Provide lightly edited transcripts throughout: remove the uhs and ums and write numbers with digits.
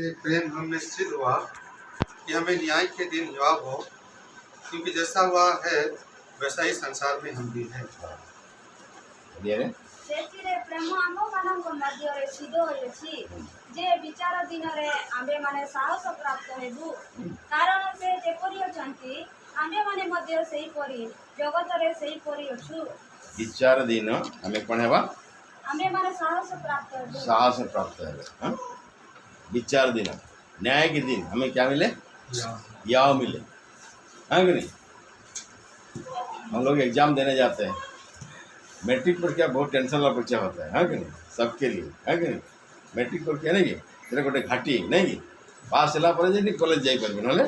से प्रेम हम में सिद्ध हुआ कि हमें न्याय के दिन जवाब हो, क्योंकि जैसा हुआ है वैसा ही संसार में हम भी हैं। ସେଥିରେ ପ୍ରେମ ଆମ୍ଭମାନଙ୍କ ମଧ୍ୟରେ ସିଦ୍ଧ ହୋଇଅଛି ଯେ ବିଚାର ଦିନରେ ଆମ୍ଭେମାନେ ସାହସ ପ୍ରାପ୍ତ ହେବୁ। କାରଣ ସେ ଯେପରି ଅଛନ୍ତି ଆମ୍ଭେମାନେ ମଧ୍ୟ ସେହିପରି ଜଗତରେ ସେହିପରି ଅଛୁ। विचार दिन हमें कौन है वा ଆମ୍ଭେମାନେ ସାହସ ପ୍ରାପ୍ତ ହେବୁ। साहस प्राप्त है। हाँ? विचार दिन न्याय के दिन हमें क्या मिले याव मिले। हाँ कि नहीं? हम लोग एग्जाम देने जाते हैं, मैट्रिक पर क्या बहुत टेंशन वाला बच्चा होता है। हाँ कि नहीं? सबके लिए है कि नहीं? मैट्रिक पर क्या नहीं तेरे गोटे घाटी नहीं कि पास होला पर जे कॉलेज जाई परबे नले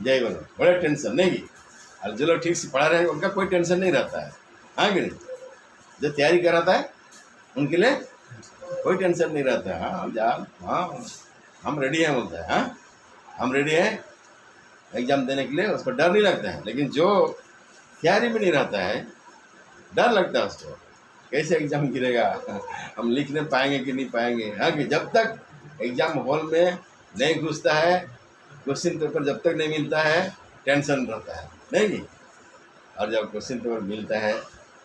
जाई बनो बड़े टेंशन नहीं कि और जो लोग ठीक से पढ़ा रहे हैं उनका कोई टेंशन नहीं रहता है। हाँ कि नहीं? जो तैयारी कराता है उनके लिए कोई टेंशन नहीं रहता है। हाँ जा हाँ हम रेडी हैं बोलते हैं। हाँ हम रेडी हैं एग्जाम देने के लिए, उसको डर नहीं लगता है। लेकिन जो तैयारी में नहीं रहता है डर लगता है उसको, कैसे एग्जाम गिरेगा, हम लिख नहीं पाएंगे कि नहीं पाएंगे। हाँ कि जब तक एग्जाम हॉल में नहीं घुसता है, क्वेश्चन पेपर जब तक नहीं मिलता है टेंशन रहता है नहीं कि और जब क्वेश्चन पेपर मिलता है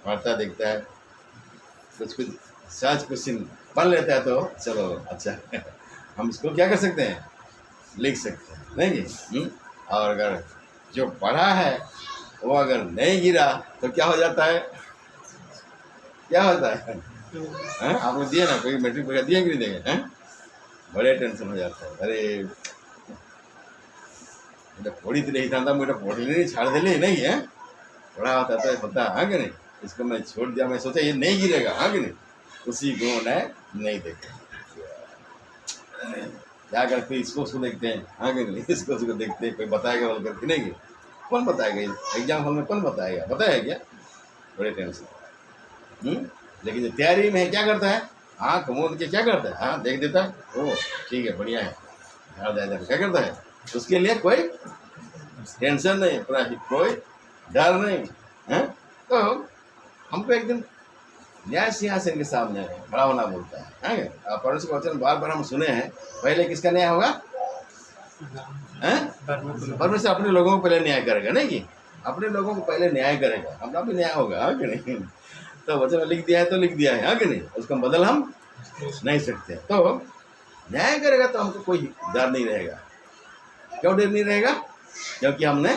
पढ़ता देखता है कुछ कुछ सहज क्वेश्चन पढ़ लेता है तो चलो अच्छा हम इसको क्या कर सकते हैं लिख सकते हैं नहीं कि और अगर जो पढ़ा है वो अगर नहीं गिरा तो क्या हो जाता है, क्या होता है? आप लोग दिए ना, कोई मैट्रिक परीक्षा दिए कि नहीं देंगे? हैं बड़े टेंशन हो जाता है। अरे पढ़ी तो नहीं था मुझे पढ़ नहीं छाड़ दे नहीं है पढ़ा होता तो होता है कि नहीं, इसको मैं छोड़ दिया, मैं सोचा ये नहीं गिरेगा। हाँ कि नहीं, उसी को नहीं देखा जाकर फिर इसको देखते हैं। हाँ कि नहीं, इसको देखते हैं कोई बताएगा बोल करके नहीं, कौन बताएगा एग्जाम हॉल में, कौन बताएगा, बताया क्या? बड़े टेंशन। लेकिन जो तैयारी में है क्या करता है, आँख मूंद के क्या करता है, हाँ देख देता है, ओ ठीक है बढ़िया है, ध्यान दे क्या करता है, उसके लिए कोई टेंशन नहीं, कोई डर नहीं है। तो हमको एक दिन न्याय सिंहासन के सामने खड़ा होना बोलता है। परमेश्वर का वचन बार बार हम सुने हैं, पहले किसका न्याय होगा? परमेश्वर अपने लोगों को पहले न्याय करेगा नहीं कि अपने लोगों को पहले न्याय करेगा, अपना भी न्याय होगा। हाँ कि नहीं? तो वचन लिख दिया है तो लिख दिया है। हाँ कि नहीं, उसका बदल हम नहीं सकते। तो न्याय करेगा तो हमको कोई डर नहीं रहेगा। क्यों डर नहीं रहेगा? क्योंकि हमने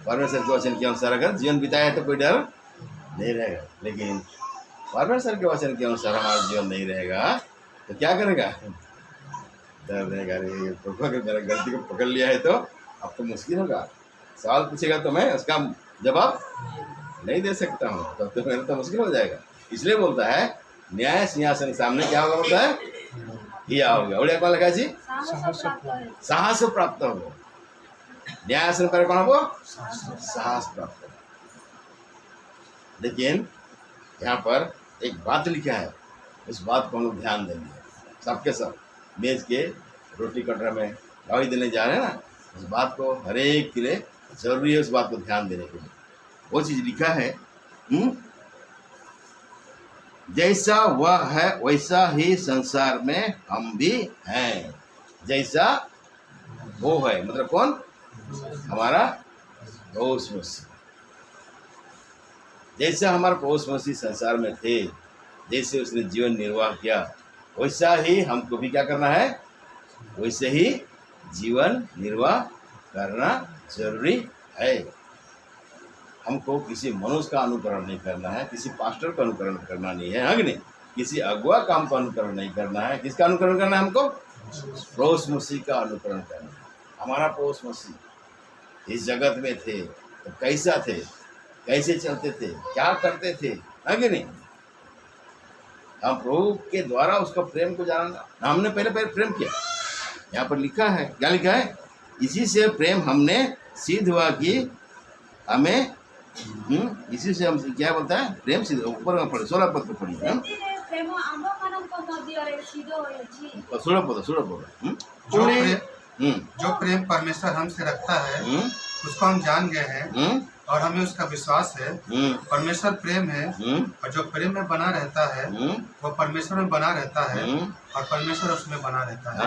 परमेश्वर के वचन के अनुसार अगर जीवन बिताया है तो कोई डर नहीं रहेगा। लेकिन परमेश्वर के वचन के अनुसार हमारा जीवन नहीं रहेगा तो क्या करेगा? डर रहेगा। अगर मेरा गलती को पकड़ लिया है तो अब तो मुश्किल होगा, सवाल पूछेगा तो मैं उसका जवाब नहीं दे सकता हूँ, तब तो मेरा तो मुश्किल हो जाएगा। इसलिए बोलता है न्याय सिंहासन के सामने क्या होगा, बोलता है हिया होगा। उड़िया कौन लगा जी? साहस प्राप्त होगा। न्यायासन पर कौन हो? साहस प्राप्त होगा। लेकिन यहाँ पर एक बात लिखा है, उस बात को हम लोग ध्यान देंगे। सबके सब मेज के रोटी कटरा में गाड़ी देने जा रहे हैं ना, उस बात को हर एक के लिए जरूरी है, उस बात को ध्यान देने के लिए। वो चीज लिखा है जैसा वह है वैसा ही संसार में हम भी हैं। जैसा वो है मतलब कौन? हमारा पौष मसीह। जैसा हमारा पौष मसीह संसार में थे, जैसे उसने जीवन निर्वाह किया, वैसा ही हमको भी क्या करना है, वैसे ही जीवन निर्वाह करना जरूरी है। हमको किसी मनुष्य का अनुकरण नहीं करना है, किसी पास्टर का अनुकरण करना नहीं है। हाँ कि नहीं, किसी अगुआ काम का अनुकरण नहीं करना है। किसका अनुकरण करना है हमको? पौष मसीह का अनुकरण करना है। हमारा पौष मसीह इस जगत में थे तो कैसा थे, कैसे चलते थे, क्या करते थे? हाँ कि नहीं, हम प्रभु के द्वारा उसका प्रेम को जानना, हमने पहले प्रेम किया। यहाँ पर लिखा है, क्या लिखा है? इसी से प्रेम हमने सिद्ध हुआ कि हमें इसी से हम क्या बोलता है प्रेम सिद्ध। ऊपर में पढ़े 16 पद को पढ़िए। 16 पद जो प्रेम परमेश्वर हमसे रखता है उसको हम जान गए हैं और हमें उसका विश्वास है। परमेश्वर प्रेम है और जो प्रेम में बना रहता है वो परमेश्वर में बना रहता है और परमेश्वर उसमें बना रहता है।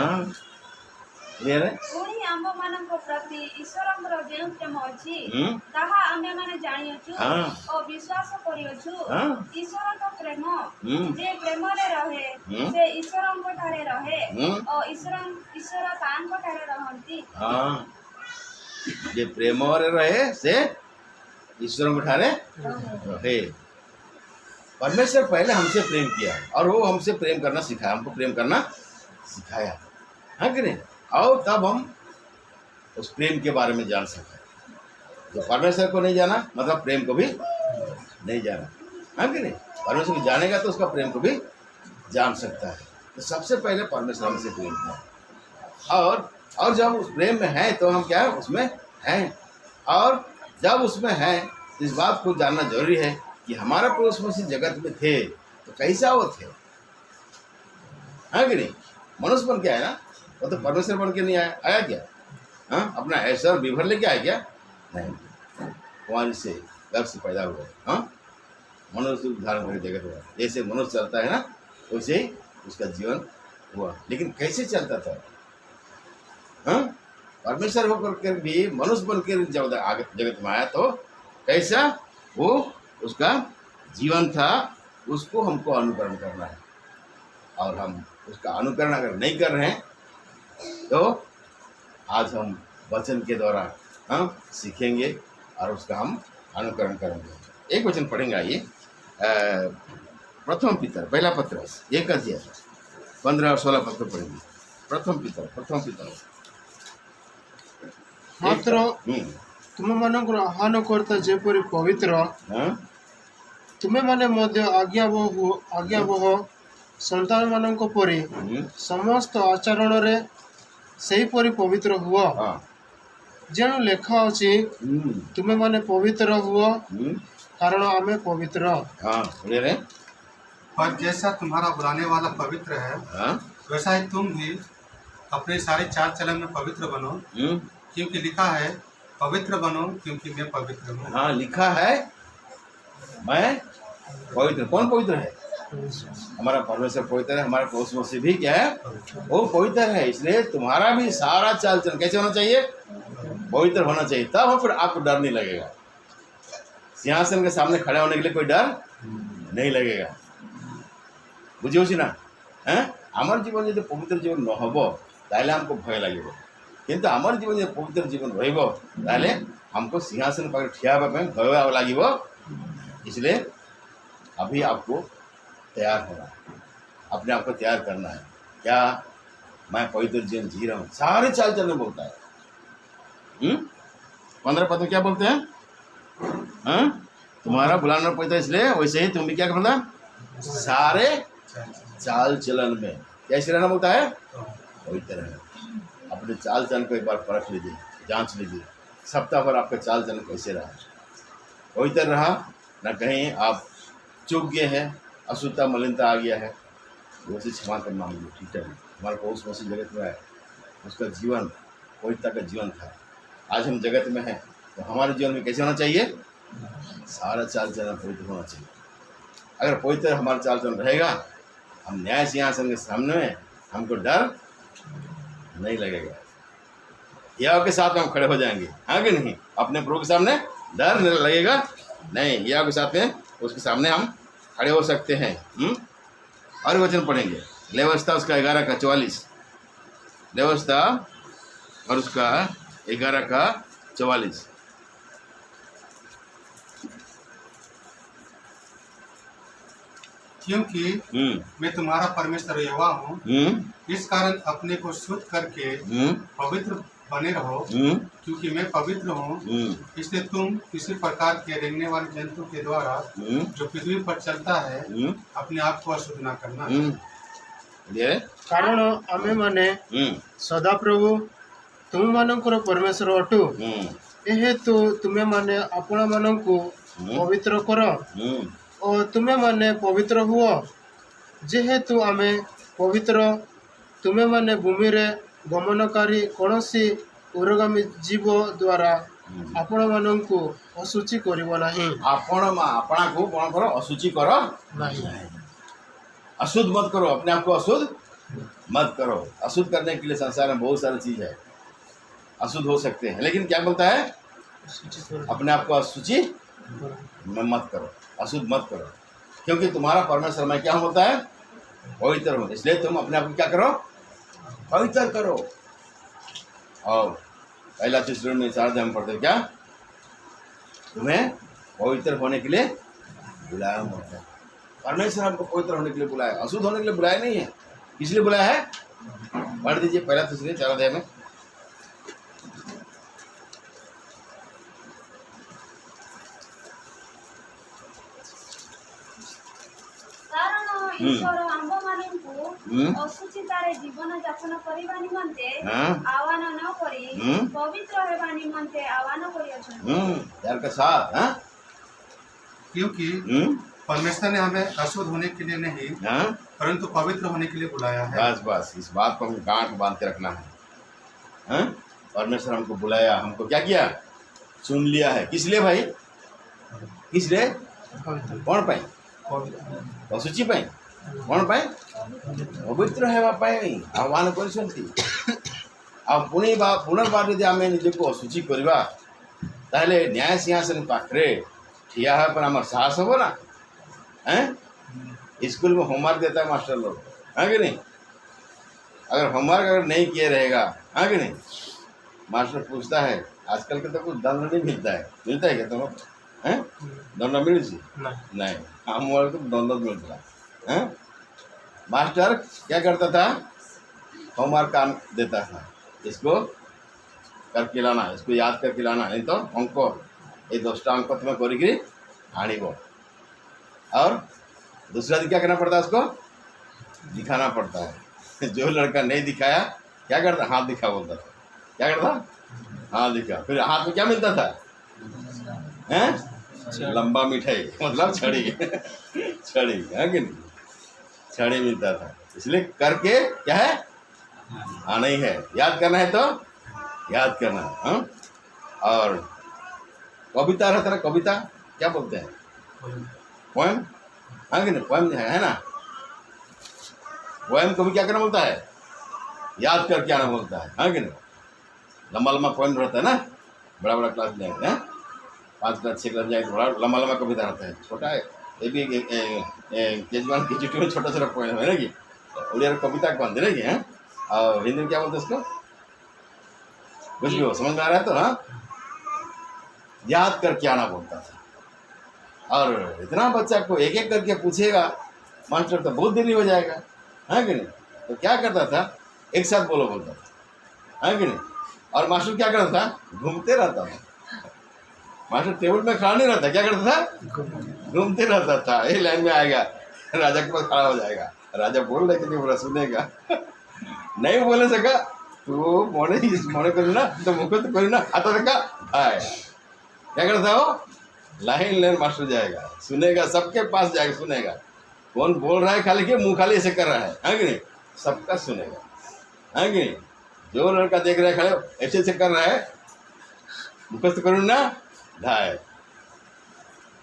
क्लियर है? पुणी आम मान प्रति ईश्वर जो प्रेम अच्छी हम्म। ताहा आमे माने जानियछु हाँ। और विश्वास करियछु। हाँ। ईश्वर का प्रेम हम्म। जे प्रेम रे रहे हम्म। से ईश्वर को ठारे रहे हम्म। और ईश्वर तान को ठारे रहंती। हाँ, जे प्रेम रे रहे से ईश्वर को ठारे रहे। परमेश्वर पहले हमसे प्रेम किया और वो हमसे प्रेम करना सिखाया, हमको प्रेम करना सिखाया, है कि नहीं? और तब हम उस प्रेम के बारे में जान सकते हैं। तो परमेश्वर को नहीं जाना मतलब प्रेम को भी नहीं जाना, है कि नहीं? परमेश्वर को जानेगा तो उसका प्रेम को भी जान सकता है। तो सबसे पहले परमेश्वर हमसे प्रेम किया और जब उस प्रेम में हैं तो हम क्या है उसमें हैं, और जब उसमें हैं तो इस बात को जानना जरूरी है कि हमारा प्रभु यीशु मसीह जगत में थे तो कैसा वो थे, है कि नहीं? मनुष्य बन के आया ना, वो तो परमेश्वर बन के नहीं आया क्या? हाँ, अपना ऐसा विभर लेके आया क्या? नहीं, कुंवारी से गर्भ से पैदा हुआ। हाँ, मनुष्य धारण करके जगत हुआ। जैसे मनुष्य चलता है ना वैसे ही उसका जीवन हुआ, लेकिन कैसे चलता था? हाँ, परमेश्वर होकर भी मनुष्य बन के जगत में आया तो कैसा वो उसका जीवन था, उसको हमको अनुकरण करना है। और हम उसका अनुकरण अगर नहीं कर रहे हैं तो आज हम वचन के द्वारा हम सीखेंगे और उसका हम अनुकरण करेंगे। एक वचन पढ़ेंगे, आइए प्रथम पितर पहला पत्र 1 अध्याय 15 और 16 पत्र पढ़ेंगे। प्रथम पितर मात्र तुम मानकर आह्वान करता जेपरि पवित्र तुमे माने मध्य आज्ञावह संतान मानक परि समस्त आचरण रे सही परि पवित्र हुआ। जेनु लेखा अछि तुमे माने पवित्र हुआ कारण आमे पवित्र। पर जैसा तुम्हारा बुलाने वाला पवित्र है वैसा ही तुम भी अपने सारे चाल चलन में पवित्र बनो, क्योंकि लिखा है पवित्र बनो क्योंकि मैं पवित्र हूँ। हाँ, लिखा है मैं पवित्र। कौन पवित्र है? हमारा परमेश्वर पवित्र है। हमारा प्रभु मसीह भी क्या है? वो पवित्र है। इसलिए तुम्हारा भी सारा चाल चलन कैसे होना चाहिए? पवित्र होना चाहिए। तब हम फिर आपको डर नहीं लगेगा। सिंहासन के सामने खड़े होने के लिए कोई डर नहीं लगेगा। बुझे ना? आमर जीवन जो पवित्र जीवन न हो ताले हमको भय लगे, किंतु आमर जीवन जो पवित्र जीवन रही हमको सिंहासन पर ठिया भय लगे। इसलिए अभी आपको तैयार होना है, अपने आप को तैयार करना है। क्या मैं पवित्र जीवन जी रहा हूँ? सारे चाल चलने बोलता है। 15 पद में क्या बोलते हैं? तुम्हारा बुलाना पवित्र इसलिए वैसे ही तुम भी क्या करना? सारे चाल चलन में कैसे रहना बोलता है? पवित्र रहना। अपने चाल चलन को एक बार परख लीजिए, जांच लीजिए, सप्ताह भर आपका चाल चलन कैसे रहा? पवित्र रहा ना? कहीं आप चूक गए हैं, अशुद्धता मलिनता आ गया है, वो से क्षमा करना होगी। ठीक है, हमारे को उस मसीह जगत में है, उसका जीवन पवित्रता का जीवन था। आज हम जगत में हैं तो हमारे जीवन में कैसे होना चाहिए? सारा चाल चलन पवित्र होना चाहिए। अगर पवित्र हमारा चाल चलन रहेगा, हम न्याय सिंहासन के सामने में हमको डर नहीं लगेगा। याव के साथ में हम खड़े हो जाएंगे, हाँ कि नहीं? अपने प्रभु के सामने डर नहीं लगेगा, नहीं, याव के साथ में उसके सामने हम खड़े हो सकते हैं। और वचन पढ़ेंगे, लेवस्था उसका 11 का 44, लेवस्था और उसका 11 का 44। क्योंकि मैं तुम्हारा परमेश्वर यहोवा हूँ, इस कारण अपने को शुद्ध करके पवित्र बने रहो, क्योंकि मैं पवित्र हूँ। इसलिए तुम किसी प्रकार के रेंगने वाले जंतु के द्वारा जो पृथ्वी पर चलता है अपने आप को अशुद्ध न करना। कारण आमे माने सदा प्रभु तुम मानकर परमेश्वर अटु, एहेतु तुमे माने अपना मानकु पवित्र कर और तुमे माने पवित्र हुआ। जेहेतु आमे पवित्र तुमे माने भूमि रे गमनकारी कौनसी उरगामी जीव द्वारा आपण मानकु असुचि करिवो नाही। अपना को कौन करो? असुचि करो नहीं, अशुद्ध मत करो, अपने आप को अशुद्ध मत करो। अशुद्ध करने के लिए संसार में बहुत सारी चीज़ है, अशुद्ध हो सकते हैं, लेकिन क्या बोलता है? अपने आप को अशुचि में मत करो, अशुद्ध मत करो, क्योंकि तुम्हारा परमेश्वर में क्या होता है? पवित्र हो। इसलिए तुम अपने आप को क्या करो? पवित्र करो। और पहला तीसरे में 4 हम पढ़ते क्या? तुम्हें पवित्र होने के लिए बुलाया होता है। परमेश्वर हमको पवित्र होने के लिए बुलाया, अशुद्ध होने के लिए बुलाया नहीं है। इसलिए बुलाया है, पढ़ दीजिए पहला तीसरे 4 अध्याय में। କାରଣ ଈଶ୍ୱର ଆମ୍ଭମାନଙ୍କୁ ଅଶୁଚିତାରେ ଜୀବନ ଯାପନ କରିବା ନିମନ୍ତେ ଆହ୍ୱାନ ନ କରି ପବିତ୍ର ହେବା ନିମନ୍ତେ ଆହ୍ୱାନ କରିଅଛନ୍ତି। यार का साथ हाँ? क्योंकि परमेश्वर ने हमें अशुद्ध होने के लिए नहीं हाँ? परंतु पवित्र होने के लिए बुलाया है। बस बस इस बात को हम गांठ बांध के रखना है। हाँ? परमेश्वर हमको बुलाया, हमको क्या किया? चुन लिया है। किस लिए भाई? किस लिए? कौन पाए? अशुचि पाए? कौन पाए? पवित्र हेवा पाए आह्वान କରିଛନ୍ତି। ଆଉ ପୁନର୍ବାର ଯଦି ଆମେ ନିଜକୁ ଅଶୁଚି କରିବା ତାହେଲେ ନ୍ୟାୟ ସିଂହାସନ ପାଖରେ ଠିଆ ହେବା पर हमारा साहस होगा ना? हैं? स्कूल में होमवर्क देता है मास्टर लोग, हाँ कि नहीं? अगर होमवर्क अगर नहीं किए रहेगा, हाँ कि नहीं, मास्टर पूछता है, आजकल के तो कुछ दंड नहीं मिलता है, मिलता है क्या तुम? हैं? दंड मिल नहीं, हम वाले को दंड मिलता है। मास्टर क्या करता था? होमवर्क काम देता था, इसको करके लाना, इसको याद करके लाना, नहीं तो अंक ये 10टा अंक तुम्हें करी आनिब। और दूसरा दिन क्या करना पड़ता है? उसको दिखाना पड़ता है। जो लड़का नहीं दिखाया क्या करता? हाथ दिखा बोलता था। क्या करता? हाथ दिखा। फिर हाथ में क्या मिलता था? हैं? लंबा मिठाई, मतलब छड़ी छड़ी, है कि नहीं? छड़ी मिलता था। इसलिए करके क्या है? आना ही है। याद करना है तो याद करना है। हाँ? और कविता रहता है, कविता क्या बोलते हैं? पोएम, हाँ कि नहीं? पोएम है ना? पोएम को भी क्या करना बोलता है? याद करके आना बोलता है, हाँ कि नहीं? लंबा लंबा पोएम रहता है ना, बड़ा बड़ा क्लास में जाएंगे, 5 क्लास 6 क्लास जाएंगे, बड़ा लंबा लंबा कविता रहता है। छोटा है ये भी केजरीवाल की चिट्ठी में छोटा छोटा पोएम है ना कि उड़िया कविता कहते ना कि हैं। और हिंदी में क्या बोलते हैं उसको? कुछ भी हो, समझ में आ रहा है तो? हाँ, याद करके आना बोलता था। और इतना बच्चा को एक एक करके पूछेगा मास्टर तो बहुत देरी हो जाएगा, है कि नहीं? तो क्या करता था? एक साथ बोलो बोलता था, है कि नहीं? और मास्टर क्या करता था? घूमते रहता था। मास्टर टेबल में खड़ा नहीं रहता, क्या करता था? घूमते रहता था। एक लाइन में आएगा, राजा के पास खड़ा हो जाएगा, राजा बोल रहे कि नहीं बोला, सुनेगा नहीं बोले सका तो मोड़े करू ना, तो मुखत करू ना, आता देखा आए क्या करता हो? लाइन लाइन मास्टर जाएगा, सुनेगा, सबके पास जाएगा, सुनेगा कौन बोल रहा है, खाली के मुंह खाली ऐसे कर रहा है कि नहीं? सबका सुनेगा, है कि नहीं? जो लड़का देख रहा है खड़े ऐसे ऐसे कर रहा है, मुखस्त करूँ ना ढाए,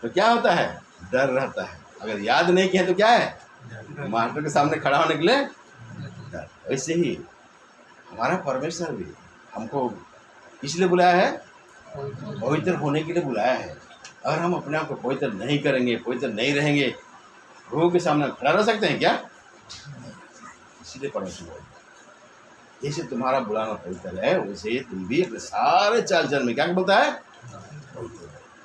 तो क्या होता है? डर रहता है। अगर याद नहीं किया तो क्या है? मास्टर के सामने खड़ा होने के लिए डर। वैसे ही हमारा परमेश्वर भी हमको इसलिए बुलाया है, पवित्र होने के लिए बुलाया है। अगर हम अपने आप को पवित्र नहीं करेंगे, पवित्र नहीं रहेंगे, प्रभु के सामने खड़ा रह सकते हैं क्या? इसलिए परमेश्वर बोलता है जैसे तुम्हारा बुलाना पवित्र है वैसे तुम भी अपने सारे चाल चलन में क्या बोलता है?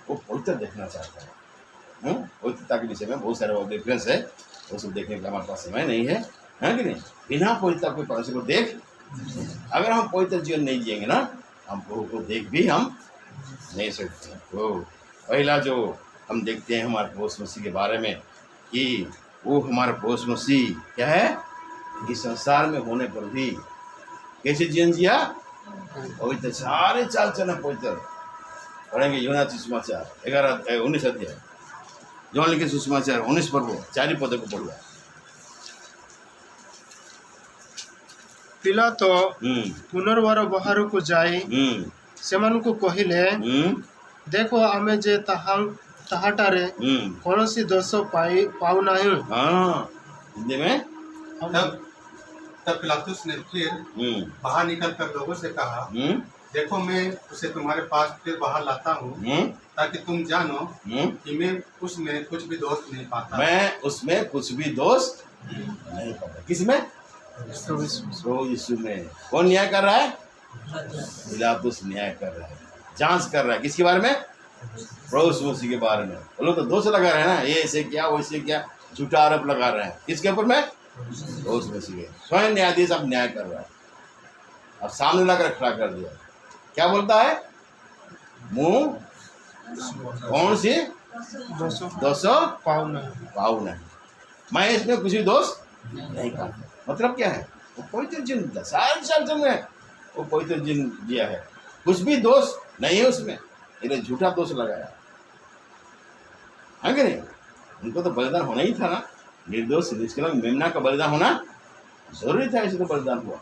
वो पवित्र देखना चाहता है। पवित्रता के विषय में बहुत सारे रेफरेंस है, वो सब देखने का हमारे पास समय नहीं है कि नहीं? बिना पवित्रता कोई परमेश्वर को देख, अगर हम पवित्र जीवन नहीं जिएंगे ना, हम प्रभु को देख भी हम नहीं सकते। तो पहला जो हम देखते हैं हमारे प्रभु मसीह के बारे में कि वो हमारा प्रभु मसीह क्या है? इस संसार में होने पर भी कैसे जीवन जिया? पवित्र, सारे चाल चलन पवित्र। पढ़ेंगे यूहन्ना सुसमाचार 19 अध्याय, यूहन्ना लिखे सुसमाचार 19 पर्व 4 पद को पढ़ुआ। पिलातो पुनर्बार बाहर को जाई सेମାନଙ୍କୁ କହିଲେ, देखो आमे जे ताहाटारे कौनसी दोष पाऊ नहीं। हाँ, हिंदी में तब पिलातुस ने फिर बाहर निकलकर लोगों से कहा, देखो मैं उसे तुम्हारे पास फिर बाहर लाता हूँ ताकि तुम जानो कि मैं उसमें कुछ भी दोष नहीं पाता। मैं उसमें कुछ भी दोष नहीं पाता। किसमें? प्रभु यीशु में। कौन न्याय कर रहा है? पिलातुस न्याय कर रहा है, जांच कर रहा है। किसके बारे में? प्रभु यीशु मसीह के बारे में। वो लोग तो दोष लगा रहे हैं ना, ये ऐसे क्या वैसे क्या, झूठा आरोप लगा रहे हैं। किसके ऊपर में? प्रभु यीशु मसीह के। स्वयं न्यायाधीश अब न्याय कर रहा है, अब सामने लाकर खड़ा कर दिया। क्या बोलता है? मुंह कौन सी 200 पाउन है, मैं इसमें कुछ भी दोष नहीं पाता। मतलब क्या है? वो पवित्र जीवन सारे साल में वो पवित्र जीवन जिया है, कुछ भी दोष नहीं है उसमें। इन्हें झूठा दोष लगाया है कि नहीं? उनको तो बलिदान होना ही था ना, निर्दोष निष्कलंक मेमना का बलिदान होना जरूरी था, इसलिए तो बलिदान हुआ।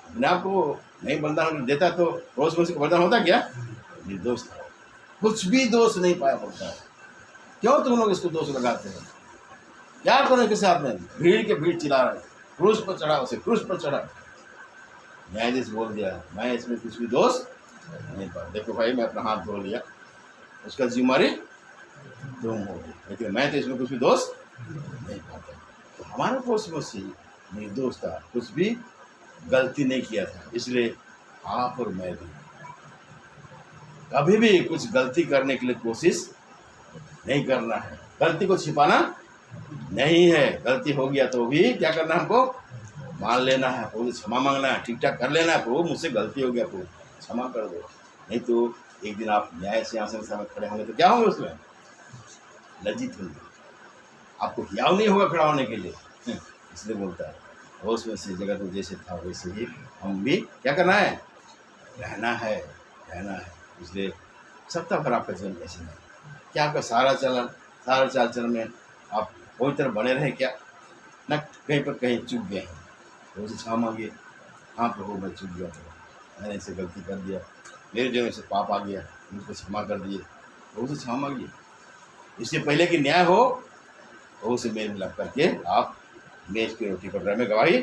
अपने आप को नहीं बलिदान देता तो रोज रोज का बलिदान होता क्या? निर्दोष था, कुछ भी दोष नहीं पाया पड़ता है। क्यों तुम लोग इसको दोष लगाते हैं? क्या करो के साथ में? भीड़ के भीड़ चिल्ला रहे, क्रूस पर चढ़ा, उसे क्रूस पर चढ़ा। न्यायाधीश बोल दिया, मैं इसमें कुछ भी दोष नहीं पाया। देखो भाई, मैं अपना हाथ धो लिया, उसका जिम्मेवारी तुम हो, लेकिन मैं तो इसमें कुछ भी दोष नहीं पाता। तो हमारा प्रभु मसीह निर्दोष था, कुछ भी गलती नहीं किया था। इसलिए आप और मैं भी कभी भी कुछ गलती करने के लिए कोशिश नहीं करना है। गलती को छिपाना नहीं है। गलती हो गया तो भी क्या करना है? हमको मान लेना है, प्रभु से क्षमा मांगना है, ठीक ठाक कर लेना है। प्रभु मुझसे गलती हो गया, प्रभु क्षमा कर दो। नहीं तो एक दिन आप न्याय सिंहासन के सामने खड़े होंगे तो क्या होंगे? उसमें लज्जित होंगे, आपको हियाव नहीं होगा खड़ा होने के लिए। इसलिए बोलता है उसमें से जगत में जैसे था वैसे ही हम भी क्या करना है? रहना है, रहना है। इसलिए सप्ताह भर आपका जीवन ऐसे नहीं, क्या आपका सारा चाल चलन में आप पवित्र बने रहे क्या? न कहीं पर कहीं चूक गए हैं, प्रभु से क्षमा मांगिए। हाँ प्रभु, मैं चूक गया, मैंने ऐसे गलती कर दिया, मेरे जीवन से पाप आ गया, मुझको क्षमा कर दिए। प्रभु से क्षमा मांगिए। इससे पहले कि न्याय हो, प्रभु से मेल मिलाप करके आप मेज की रोटी कटोरे में गवाही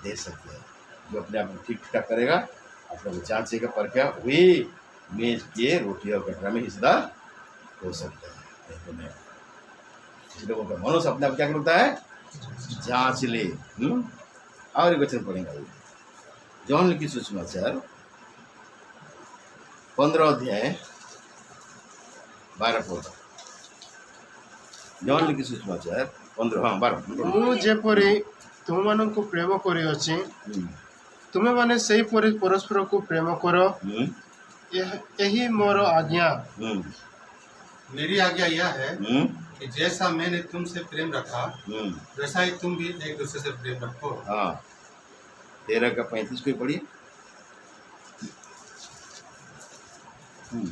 दे सकते हैं। जो अपने आप ठीक ठाक करेगा, अपने को जांचेगा, परखेगा, वही मेज के रोटी और कटोरा में हिस्सेदार हो सकता है। नहीं तो नहीं। इसलिए उनका मनुष्य अपने आप क्या करता है? जांच ले। और एक वचन पढ़ेंगे, जॉन लिखी सुसमाचार 15 अध्याय 12 पद। जॉन लिखी सुसमाचार 15 ମୁଁ ଯେପରି ତୁମମାନଙ୍କୁ ପ୍ରେମ କରିଅଛି ତୁମେମାନେ ସେହିପରି ପରସ୍ପରକୁ ପ୍ରେମ କର, ଏହି ମୋର ଆଜ୍ଞା। मेरी आज्ञा यह है कि जैसा मैंने तुमसे प्रेम रखा वैसा ही तुम भी एक दूसरे से प्रेम रखो। हाँ, 13 का 35 को पढ़िए।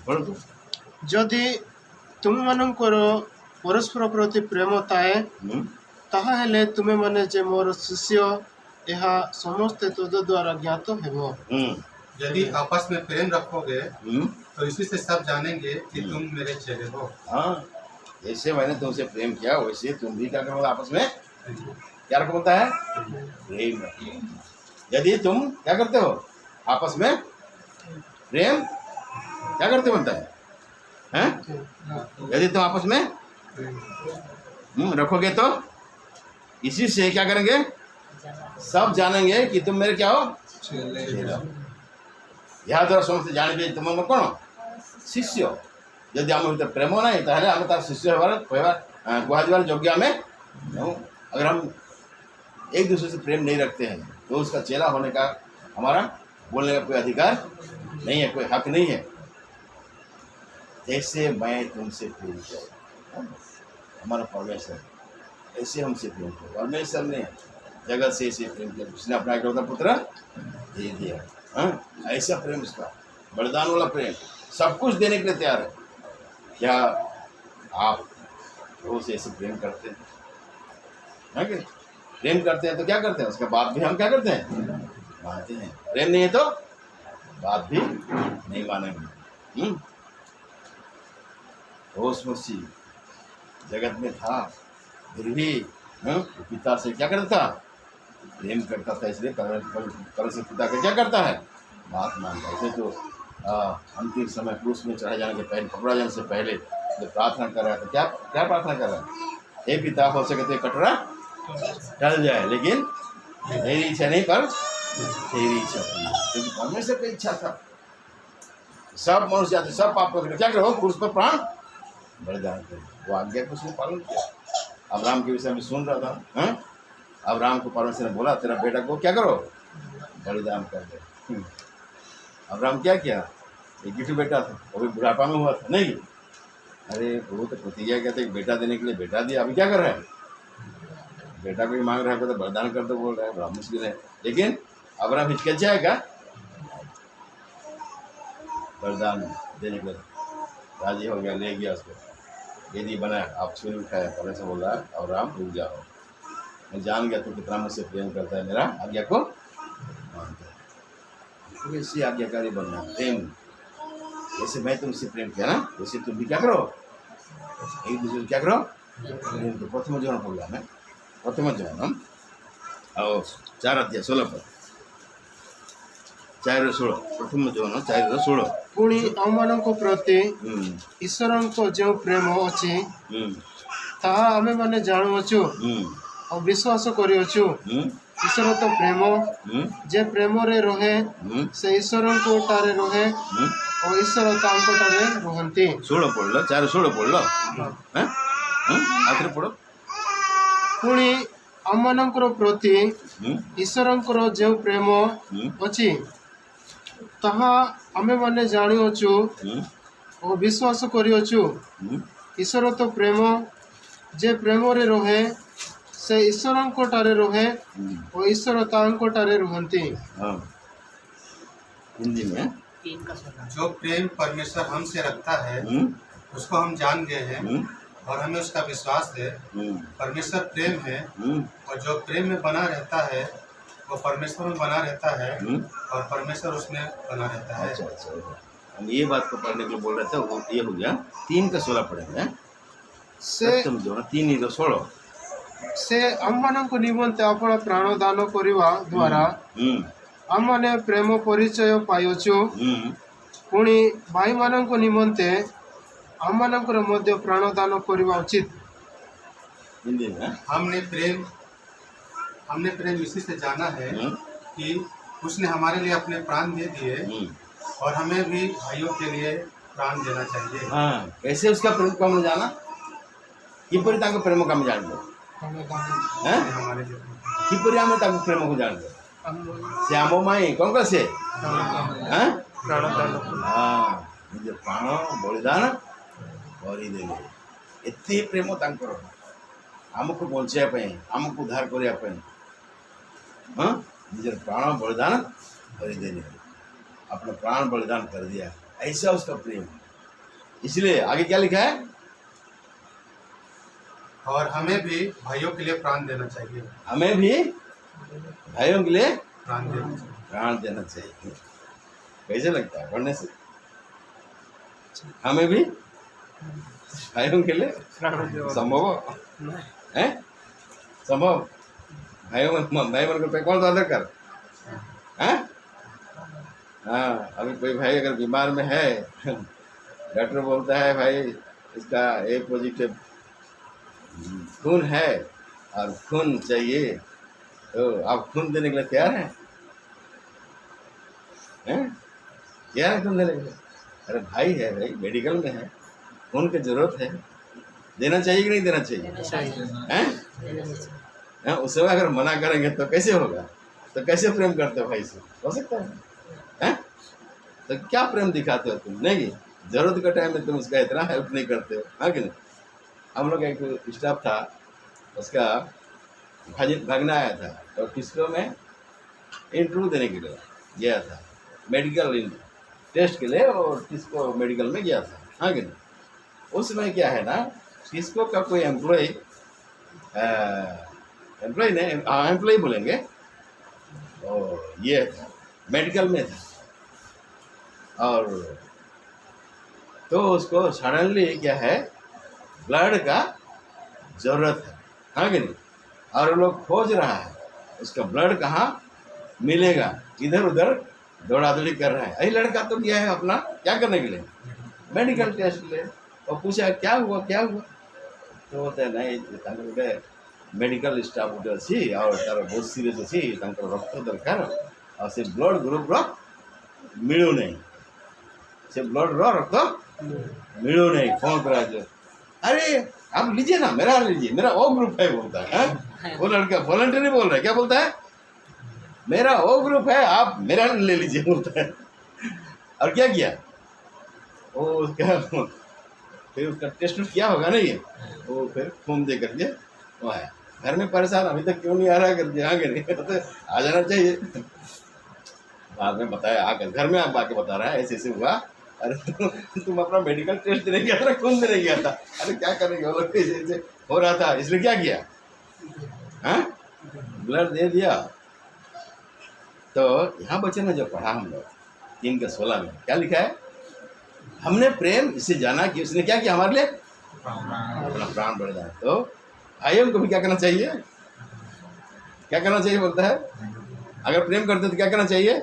पढ़ो तो। ଯଦି ତୁମମାନଙ୍କର ପରସ୍ପର ପ୍ରତି ପ୍ରେମ ଥାଏ, ତାହା ହେଲେ ତୁମେମାନେ ଯେ ମୋର ଶିଷ୍ୟ, ଏହା ସମସ୍ତେ ତଦ ଦ୍ୱାରା ଜ୍ଞାତ ହେବ। यदि आपस में प्रेम रखोगे तो इसी से सब जानेंगे कि तुम मेरे चेले हो। हाँ, जैसे मैंने तुमसे प्रेम किया वैसे तुम भी क्या करो आपस में? क्या रखो बोलता है? प्रेम रखो। यदि तुम क्या करते हो आपस में? प्रेम क्या करते बोलता है? हैं? यदि तुम आपस में रखोगे तो इसी से क्या करेंगे? सब जानेंगे कि तुम मेरे क्या हो? चेला। यहाँ द्वारा समस्त जाने तुम कौन? शिष्य। यदि आम भीतर प्रेम ना ताहले आम तार शिष्य कहवार योग्य आम नहीं। अगर हम एक दूसरे से प्रेम नहीं रखते हैं तो उसका चेला होने का हमारा बोलने का कोई अधिकार नहीं है, कोई हक नहीं है। जैसे मैं तुमसे प्रेम किया, हमारा परमेश्वर ऐसे हमसे प्रेम किया। परमेश्वर ने जगत से ऐसे प्रेम किया, उसने अपना एकलौता पुत्र दे दिया। हाँ, ऐसा प्रेम, इसका बलिदान वाला प्रेम, सब कुछ देने के लिए तैयार है। क्या आप रोज ऐसे प्रेम करते हैं? है कि प्रेम करते हैं तो क्या करते हैं? उसके बाद भी हम क्या करते हैं? मानते हैं। प्रेम नहीं है तो बात भी नहीं मानेंगे। रोज मसीह जगत में था, फिर भी पिता से क्या करता था? प्रेम करता था, इसलिए परमेश्वर पिता का क्या करता है, बात मानता है। ऐसे तो अंतिम समय क्रूस में चढ़ाए जाने के पहले, पकड़ा जाने से पहले जो प्रार्थना कर रहा था, क्या क्या प्रार्थना कर रहा है, हे पिता हो सके तो कटोरा टल जाए, लेकिन मेरी इच्छा नहीं पर तेरी इच्छा पूरी, क्योंकि परमेश्वर की इच्छा था। सब मनुष्य जाते, सब पाप करके क्या करो, क्रूस पर प्राण बलिदान करो। वो आज्ञा को उसने पालन किया। अब्राहम के विषय में सुन रहा था, हैं? अब्राहम को परमेश्वर ने बोला तेरा बेटा को क्या करो, बलिदान कर दो। अब्राहम क्या किया, एक गिट्टू बेटा था, वो भी बुढ़ापा में हुआ था, नहीं? अरे प्रभु तो प्रतिज्ञा कहते एक बेटा देने के लिए बेटा दिया, अभी क्या कर रहा है, बेटा को भी मांग रहा है, तो बलिदान कर दो बोल रहा है, बड़ा मुश्किल है। लेकिन अब्राहम हिचकिचाएगा, बलिदान देने के लिए राजी हो गया, ले गया उसको, यदि बनाया, आप छुरी उठाया, पहले से बोल रहा है अब्राहम रुक जाओ, मैं जान गया तू कितना मुझसे प्रेम करता है, मेरा आज्ञा को मानता है। तो इसी आज्ञाकारी बनना, प्रेम, जैसे मैं तुमसे प्रेम किया ना, वैसे तुम भी क्या करो, एक दूसरे को क्या करो प्रेम करो। प्रथम जोन पढ़ा मैं, प्रथम जोन और 4:16 पर 4:16, प्रथम जोन 4:16। पुणी आमମାନଙ୍କ ପ୍ରତି ଈଶ୍ୱରଙ୍କ ଯେଉଁ ପ୍ରେମ ଅଛି ତାହା ଆମେମାନେ ଜାଣୁଅଛୁ ଆଉ ବିଶ୍ୱାସ କରିଅଛୁ। ଈଶ୍ୱର ତ ପ୍ରେମ, ଯେ ପ୍ରେମରେ ରହେ ସେ ଈଶ୍ୱରଙ୍କଠାରେ ରହେ ଓ ଈଶ୍ୱର ତାଙ୍କଠାରେ ରୁହନ୍ତି। 16 ପଢ଼ିଲ, 4:16 ପଢ଼ିଲ, ଆଉଥରେ ପଢ଼। ପୁଣି ଆମମାନଙ୍କର ପ୍ରତି ଈଶ୍ୱରଙ୍କର ଯେଉଁ ପ୍ରେମ ଅଛି ତାହା ଆମେମାନେ ଜାଣିଅଛୁ ଓ ବିଶ୍ୱାସ କରିଅଛୁ। ଈଶ୍ୱର ତ ପ୍ରେମ, ଯେ ପ୍ରେମରେ ରହେ ସେ ଈଶ୍ୱରଙ୍କଠାରେ ରହେ ଓ ଈଶ୍ୱର ତାଙ୍କଠାରେ ରୁହନ୍ତି। हिंदी में जो प्रेम परमेश्वर हमसे रखता है उसको हम जान गए हैं और हमें उसका विश्वास है। परमेश्वर प्रेम है और जो प्रेम में बना रहता है वो परमेश्वर में बना रहता है और परमेश्वर उसमें बना रहता है। अच्छा, हम ये बात को पढ़ने के लिए बोल रहे थे, वो ये हो गया। 3:16 पढ़ेंगे, समझो ना, 3:16। ସେ ଆମମାନଙ୍କ ନିମନ୍ତେ ଆପଣ ପ୍ରାଣ ଦାନ କରିବା ଦ୍ୱାରା ଆମମାନେ ପ୍ରେମ ପରିଚୟ ପାଇଅଛୁ। ପୁଣି ଭାଇମାନଙ୍କ ନିମନ୍ତେ ଆମମାନଙ୍କର ମଧ୍ୟ ପ୍ରାଣ ଦାନ କରିବା ଉଚିତ। हिंदी में हमने प्रेम इसी से जाना है कि उसने हमारे लिए अपने प्राण दे दिए और हमें भी भाइयों के लिए प्राण देना चाहिए। हाँ, कैसे उसका प्रेम को हम जाना, किपरि ताको प्रेम को हम जान दो, हैं? हमारे लिए किपरि हम ताको प्रेम को जान दो, से आमो माई कौन का से, हैं? हाँ, निज प्राण बलिदान करी देले, एते प्रेम तांकर हमको बचाया पे, हमको उद्धार करिया पे, हाँ, निज प्राण बलिदान करी देले, अपना प्राण बलिदान कर दिया, ऐसा उसका प्रेम। इसलिए आगे क्या लिखा है, और हमें भी भाइयों के लिए प्राण देना चाहिए। हमें भी भाइयों के लिए प्राण देना चाहिए। प्राण देना चाहिए। कैसे लगता है पढ़ने से, हमें भी भाइयों के लिए संभव है, संभव भाई मन को कौन आदर कर, हैं? हाँ, अभी कोई भाई अगर बीमार में है, डॉक्टर बोलता है भाई इसका ए पॉजिटिव खून है और खून चाहिए, तो आप खून देने के लिए तैयार हैं? तैयार है खून देने के लिए? अरे भाई है, भाई मेडिकल में है, खून की जरूरत है, देना चाहिए कि नहीं देना चाहिए? हैं? उस समय अगर मना करेंगे तो कैसे होगा? तो कैसे प्रेम करते हो भाई से? हो सकता है? हैं? तो क्या प्रेम दिखाते हो तुम? नहीं, जरूरत के टाइम में तुम उसका इतना हेल्प नहीं करते हो, हाँ कि नहीं? हम लोग एक स्टाफ था, उसका भागना आया था और किसको में इंटरव्यू देने के लिए गया था, मेडिकल टेस्ट के लिए, और किसको मेडिकल में गया था, हाँ कि नहीं? उसमें क्या है ना, किसको का कोई एम्प्लॉय नहीं, एम्प्लॉय बोलेंगे, और ये था मेडिकल में था, और तो उसको सडनली क्या है, ब्लड का जरूरत है, हाँ कि नहीं? और लोग खोज रहा है, उसका ब्लड कहाँ मिलेगा, इधर उधर दौड़ा दौड़ी कर रहा है। अरे लड़का तो गया है अपना क्या करने के लिए, मेडिकल टेस्ट ले, और पूछा क्या हुआ क्या हुआ, तो बोलते हैं नहीं गोटे मेडिकल स्टाफ गोटे अच्छी और तार बहुत सीरीयस अच्छी रक्त दरकार और से ब्लड ग्रुप मिलू नहीं, से ब्लड रक्त मिलू नहीं, फोन करा जो अरे आप लीजिए ना, मेरा लीजिए, मेरा ओ ग्रुप है बोलता है। वो लड़का वॉलंटियरली बोल रहा है, क्या बोलता है, मेरा ओ ग्रुप है आप मेरा ले लीजिए बोलता है। और क्या किया वो उसका फिर उसका टेस्ट किया होगा नहीं है, वो फिर खून दे करके वो आया। घर में परेशान अभी तक क्यों नहीं आ रहा करके आगे नहीं तो आ जाना चाहिए। बाद में बताया आकर घर में आप आके बता रहा है ऐसे ऐसे हुआ, अरे तुम अपना मेडिकल टेस्ट देने गया था, खून देने गया था, अरे क्या करेंगे वो लोग ऐसे ऐसे हो रहा था इसलिए क्या किया, हाँ ब्लड दे दिया। तो यहाँ वचन में जो पढ़ा हम लोग 3:16 में क्या लिखा है, हमने प्रेम इससे जाना कि उसने क्या किया हमारे लिए, अपना प्राण बढ़ जाए। तो भाइयों को भी क्या करना चाहिए, क्या करना चाहिए बोलता है, अगर प्रेम करते तो क्या करना चाहिए,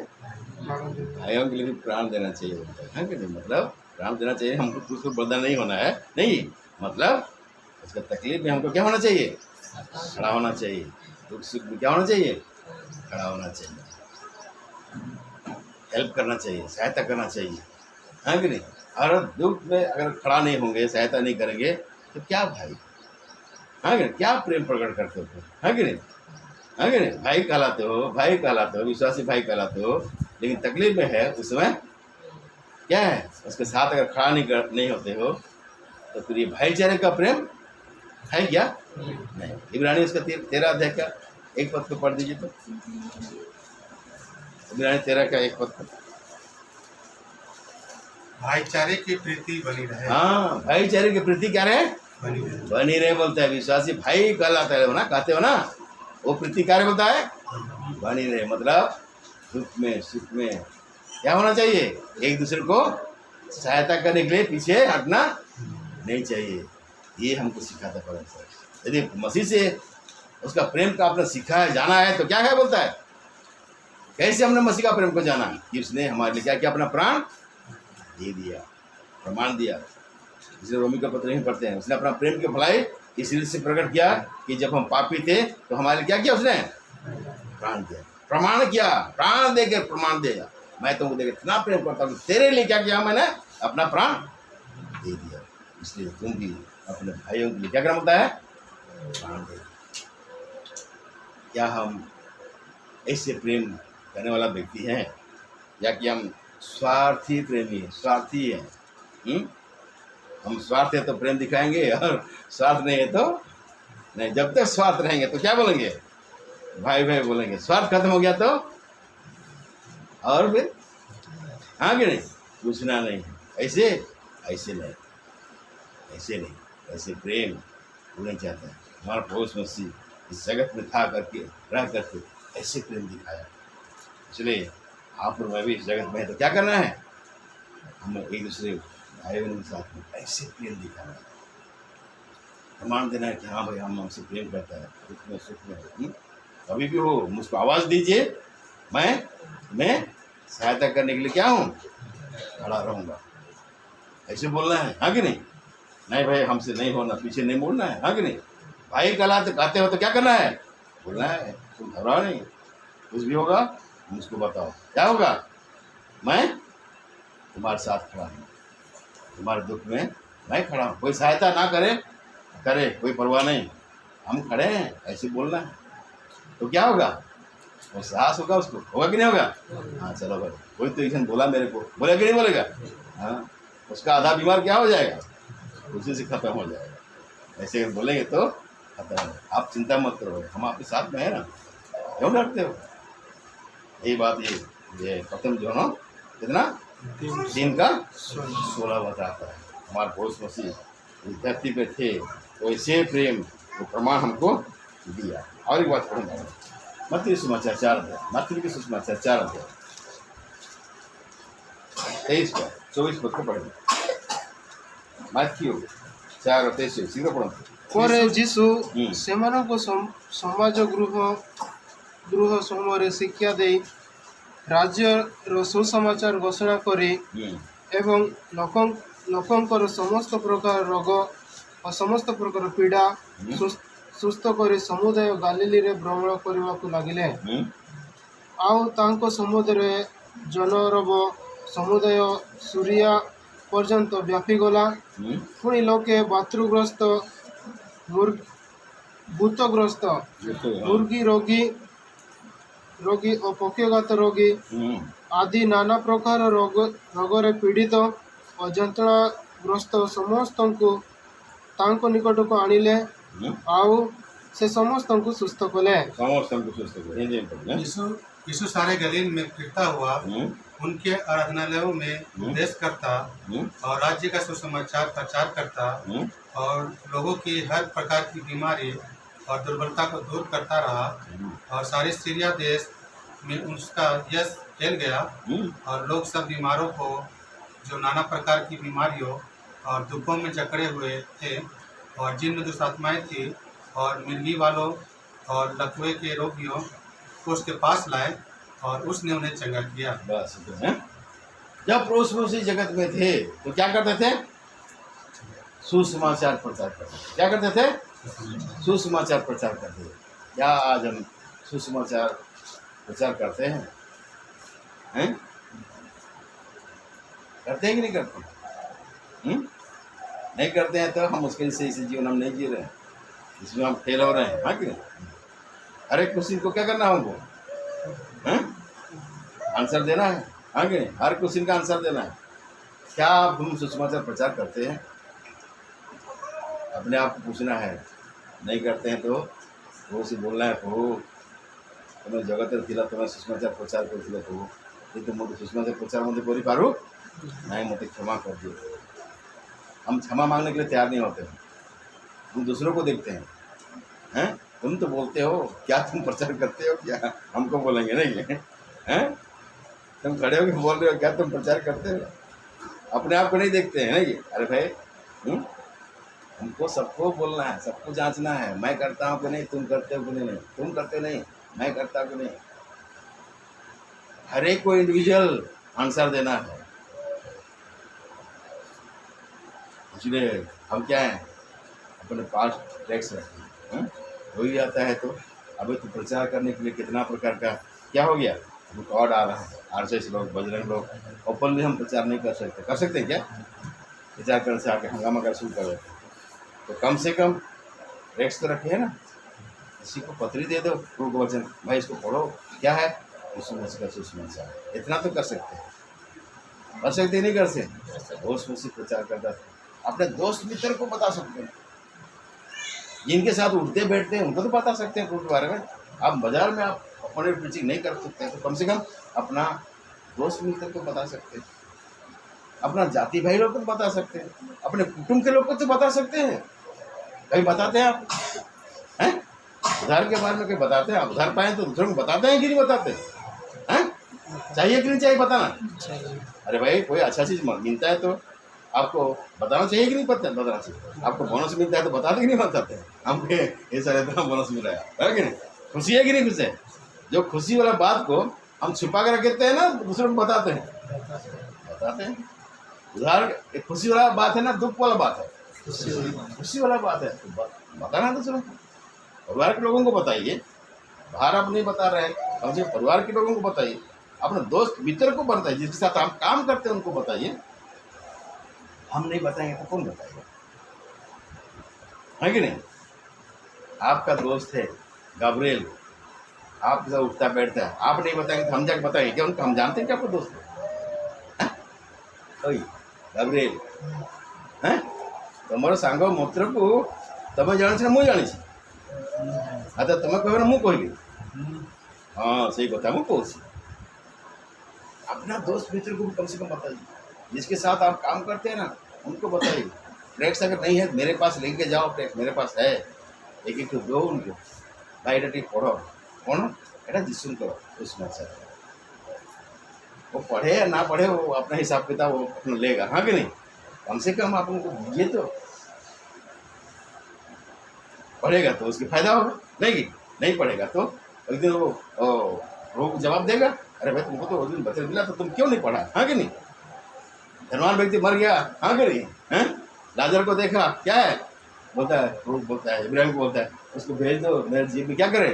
भाइयों के लिए भी प्राण देना चाहिए बोलता है कि नहीं, मतलब प्राण देना चाहिए। हमको कुछ तो बर्दाश्त नहीं होना है, नहीं मतलब उसका तकलीफ में हमको क्या होना चाहिए, खड़ा होना चाहिए, दुख सुख में क्या होना चाहिए, खड़ा होना चाहिए, हेल्प करना चाहिए, सहायता करना चाहिए, है कि नहीं। और दुख में अगर खड़ा नहीं होंगे, सहायता नहीं करेंगे तो क्या भाई, है कि नहीं, क्या प्रेम प्रकट करते हो, है कि नहीं, है कि नहीं, भाई कहलाते हो, भाई कहलाते हो, विश्वासी भाई कहलाते हो, लेकिन तकलीफ में है उस समय क्या है, उसके साथ अगर खड़ा नहीं होते हो तो फिर ये भाईचारे का प्रेम है क्या, नहीं। इब्रानी उसका 13 अध्याय का 1 पद को पढ़ दीजिए तो, इब्रानी 13 का 1 पद। भाईचारे की प्रीति बनी रहे। हाँ भाईचारे की प्रीति क्या रहे, बनी रहे बोलता है। विश्वासी भाई कहलाता है ना, कहते हो ना, वो प्रीति कार्य बोलता है बनी रहे, मतलब दुख में सुख में क्या होना चाहिए, एक दूसरे को सहायता करने के लिए पीछे हटना नहीं चाहिए। ये हमको सिखाता परमेश्वर। यदि मसीह से उसका प्रेम का आपने सीखा है, जाना है, तो क्या है बोलता है, कैसे हमने मसीह का प्रेम को जाना कि उसने हमारे लिए क्या किया, अपना प्राण दे दिया, प्रमाण दिया। इसलिए रोमी का पत्र नहीं पढ़ते हैं, उसने अपना प्रेम की भलाई इसलिए से प्रकट किया कि जब हम पापी थे तो हमारे लिए क्या किया, उसने प्राण दिया, प्रमाण किया, प्राण दे के प्रमाण दिया, मैं तुमको देकर इतना प्रेम करता हूँ, तेरे लिए क्या किया, मैंने अपना प्राण दे दिया। इसलिए तुम भी अपने भाइयों के लिए क्या करना होता है, प्राण दे। क्या हम ऐसे प्रेम करने वाला व्यक्ति हैं, या कि हम स्वार्थी प्रेमी है, स्वार्थी है। हम स्वार्थ है तो प्रेम दिखाएंगे, और स्वार्थ नहीं है तो नहीं। जब तक स्वार्थ रहेंगे तो क्या बोलेंगे, भाई भाई बोलेंगे, स्वार्थ खत्म हो गया तो और फिर हाँ कि नहीं, पूछना नहीं, ऐसे ऐसे नहीं, ऐसे नहीं, ऐसे प्रेम होना चाहता है। हमारा पड़ोस मसीह इस जगत में था करके रह करके ऐसे प्रेम दिखाया, इसलिए आप और मैं भी इस जगत में है तो क्या करना है, हमें एक दूसरे भाई बहनों के साथ में ऐसे प्रेम दिखाना है, प्रमाण देना है कि हाँ भाई हम हमसे प्रेम करता है, दुख में सुख में। कभी भी हो मुझको आवाज़ दीजिए, मैं सहायता करने के लिए क्या हूँ, खड़ा रहूँगा, ऐसे बोलना है, हाँ कि नहीं। नहीं भाई हमसे नहीं होना, पीछे नहीं मुड़ना है, हाँ कि नहीं। भाई कहते हो तो क्या करना है, बोलना है, तुम घबराओ नहीं, कुछ भी होगा मुझको बताओ, क्या होगा, मैं तुम्हारे साथ खड़ा हूँ, तुम्हारे दुख में मैं खड़ा हूँ। कोई सहायता ना करे कोई परवाह नहीं, हम खड़े हैं, ऐसे बोलना है तो क्या होगा, वो साहस होगा, उसको होगा कि नहीं होगा। हाँ चलो भाई, कोई तो एक बोला मेरे को, बोलेगा कि नहीं बोलेगा, हाँ उसका आधा बीमार क्या हो जाएगा, उसी से खत्म हो जाएगा। ऐसे अगर बोलेंगे तो खत्म हो। आप चिंता मत करो, हम आपके साथ में है ना, क्यों डरते हो। यही बात ये खत्म जो है ना, कितना 3:16 बताता है। हमारे पड़ोस मसीह इस धरती पे थे तो ऐसे प्रेम वो प्रमाण हमको दिया। और एक बात पढ़ूंगा, मत्ती सुसमाचार 4 अध्याय, मत्ती के सुसमाचार 4 अध्याय 23 पर 24 पद को पढ़ेंगे। मत्ती 4 और 23 शीघ्र पढ़ो। ପରେ ଯୀଶୁ ସେମାନଙ୍କୁ ସମାଜ ଗୃହ गृह समूह शिक्षा दे राज्यर सुसमाचार घोषणा करी एवं लोकंकर समस्त प्रकार रोग और समस्त प्रकार पीड़ा सुस्थ कर समुदाय गालिली रे भ्रमण करने को लगिले। आउ तांको समुद्र जनरब समुदाय सूर्या पर्यंत व्यापी गला। पुणी लोके बातृग्रस्त भूतग्रस्त मुर्गी रोगी और पक्षीघात रोगी आदि नाना प्रकार रोगरे पीड़ित और जंत्रणाग्रस्त समस्त को तांको निकट को आनिले आउ से समस्त को सुस्थ कले। यीशु सारे गलील में फिरता हुआ उनके आराधनालयों में उपदेश करता और राज्य का सुसमाचार प्रचार करता और लोगों की हर प्रकार की बीमारी और दुर्बलता को दूर करता रहा और सारे सीरिया देश में उसका यश फैल गया और लोग सब बीमारों को जो नाना प्रकार की बीमारियों और दुखों में जकड़े हुए थे और जिनमें दुष्टात्माएं थी और मिर्गी वालों और लकवे के रोगियों को उसके पास लाए और उसने उन्हें चंगा किया। बस जब प्रभु उसी जगत में थे तो क्या करते थे? सुसमाचार प्रचार करते। क्या करते थे? सुसमाचार प्रचार करते। क्या आज हम सुसमाचार प्रचार करते हैं? करते हैं कि नहीं करते? नहीं करते हैं तो हम मुश्किल से इसी जीवन हम नहीं जी रहे हैं, इसमें हम फेल हो रहे हैं। हाँ कि नहीं? हर एक क्वेश्चन को क्या करना है हमको? आंसर देना है। हाँ कि नहीं? हर क्वेश्चन का आंसर देना है। क्या हम सुसमाचार प्रचार करते हैं? अपने आप को पूछना है। नहीं करते हैं तो वो से बोलना है, प्रभु तुम्हें जगत थिला तुम्हें सुसमाचार प्रचार करथिले प्रभु, ये तो मोटे सुसमाचार प्रचार मध्य करि पारू नहीं, मोटे क्षमा कर दियो। हम क्षमा मांगने के लिए तैयार नहीं होते, हम दूसरों को देखते हैं। तुम तो बोलते हो, क्या तुम प्रचार करते हो? क्या हमको बोलेंगे नहीं? हैं? तुम खड़े होकर बोल रहे हो, क्या तुम प्रचार करते हो? अपने आप को नहीं देखते हैं नहीं? अरे भाई हमको सबको बोलना है, सबको जांचना है। मैं करता हूँ कि नहीं, तुम करते हो कि नहीं? तुम करते नहीं, मैं करता हूँ कि नहीं? हर एक को इंडिविजुअल आंसर देना है। इसलिए हम क्या हैं, अपने पास टैक्स रखते हैं। हो ही आता है तो अभी तो प्रचार करने के लिए कितना प्रकार का क्या हो गया, रिकॉर्ड आ रहा है। आरएसएस लोग, बजरंग लोग ओपनली हम प्रचार नहीं कर सकते। कर सकते हैं क्या? प्रचार करने से आके हंगामा कर शुरू कर देते हैं। तो कम से कम टैक्स तो रखे है ना। किसी को पत्री दे दो, पूर्व वचन, भाई इसको पढ़ो, क्या है सुसमाचार, इतना तो कर सकते हैं। कर सकते नहीं कर सकते? दोस्त में से प्रचार करता था, अपने दोस्त मित्र को बता सकते हैं, जिनके साथ उठते बैठते हैं उनको तो बता सकते हैं प्रभु के बारे में। आप बाजार में आप अपने प्रीचिंग नहीं कर सकते हैं तो कम से कम अपना दोस्त मित्र को बता सकते हैं, अपना जाति भाई लोग को बता सकते हैं, अपने कुटुंब के लोग को तो बता सकते हैं। कहीं बताते हैं आप हैं? उधार के बारे में कहीं बताते हैं? आप उधार पाए तो दूसरों को बताते हैं कि नहीं बताते हैं? चाहिए कि नहीं चाहिए बताना? अरे भाई कोई अच्छा चीज़ मिलता है तो आपको बताना चाहिए कि नहीं? बताना चाहिए। आपको बोनस मिलता है तो बताते कि नहीं बताते? हमको ये सारे इतना बोनस मिला है कि नहीं? खुशी है कि नहीं? खुश है। जो खुशी वाला बात को हम छुपा कर रखते हैं ना, दूसरों को बताते हैं। उधार एक खुशी वाला बात है ना, दुख वाला बात है? खुशी वाला बात है तो बताना दूसरों को। परिवार के लोगों को बताइए, बाहर आप नहीं बता रहे, कम से कम परिवार के लोगों को बताइए, अपने दोस्त मित्र को बताइए, जिसके साथ आप काम करते हैं उनको बताइए। हम नहीं बताएंगे तो कौन बताएगा? है कि नहीं? आपका दोस्त है गब्रिएल, आपके साथ उठता बैठता है, आप नहीं बताएंगे तो हम जाके बताएंगे क्या उनको? हम जानते हैं क्या आपको दोस्त है? गब्रिएल हैं तुम सांग मित्र को तुम जानी ना मुझे जानी। अच्छा तुम कह ना मुझे कहली, हाँ सही कथा मुझे कहूँ। अपना दोस्त मित्र को भी कम से कम बताइए, जिसके साथ आप काम करते हैं ना उनको बताइए। टैक्स अगर नहीं है मेरे पास लेके जाओ, टैक्स मेरे पास है, एक दो उनको, भाई এটা ठीक पढ़ो, कौन এটা जिसुन करो उसमें अच्छा। वो पढ़े या ना पढ़े वो अपना हिसाब किताब वो अपना लेगा। हाँ कि नहीं? कम से कम आप उनको दीजिए तो पढ़ेगा तो उसके फायदा होगा, नहीं पढ़ेगा तो एक दिन वो प्रभु को जवाब देगा, अरे भाई तुमको तो उस दिन वचन मिला तो तुम क्यों नहीं पढ़ा, हाँ कि नहीं? धनवान व्यक्ति मर गया, हाँ कि नहीं? हैं? लाजर को देखा, क्या है? बोलता है, प्रभु बोलता है, इब्राहिम को बोलता है, उसको भेज दो, मेरे जीव में क्या करे?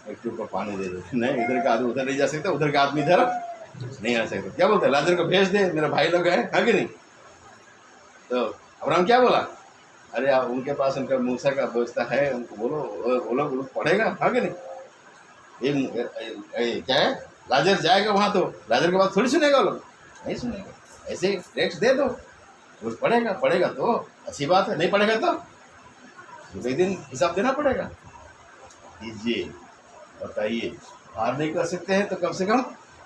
एक टूक को पानी दे दो। नहीं, इधर का आदमी उधर नहीं जा सकता, उधर का आदमी इधर नहीं आ सकता। क्या बोलता है? लाजर को भेज दे, मेरे भाई लोग हैं, हाँ कि नहीं? तो अब्राहम क्या बोला? अरे आप उनके पास उनका मूसा का व्यवस्था है, उनको बोलो, वो लोग पढ़ेगा, हाँ कि नहीं? ये क्या है? लाजर जाएगा वहाँ तो लाजर के बाद थोड़ी सुनेगा वो लोग, नहीं सुनेगा। ऐसे टेक्स्ट दे दो, वो पढ़ेगा तो अच्छी बात है, नहीं पढ़ेगा तो एक दिन हिसाब देना पड़ेगा। कीजिए, बताइए, उधार नहीं कर सकते हैं तो कम से कम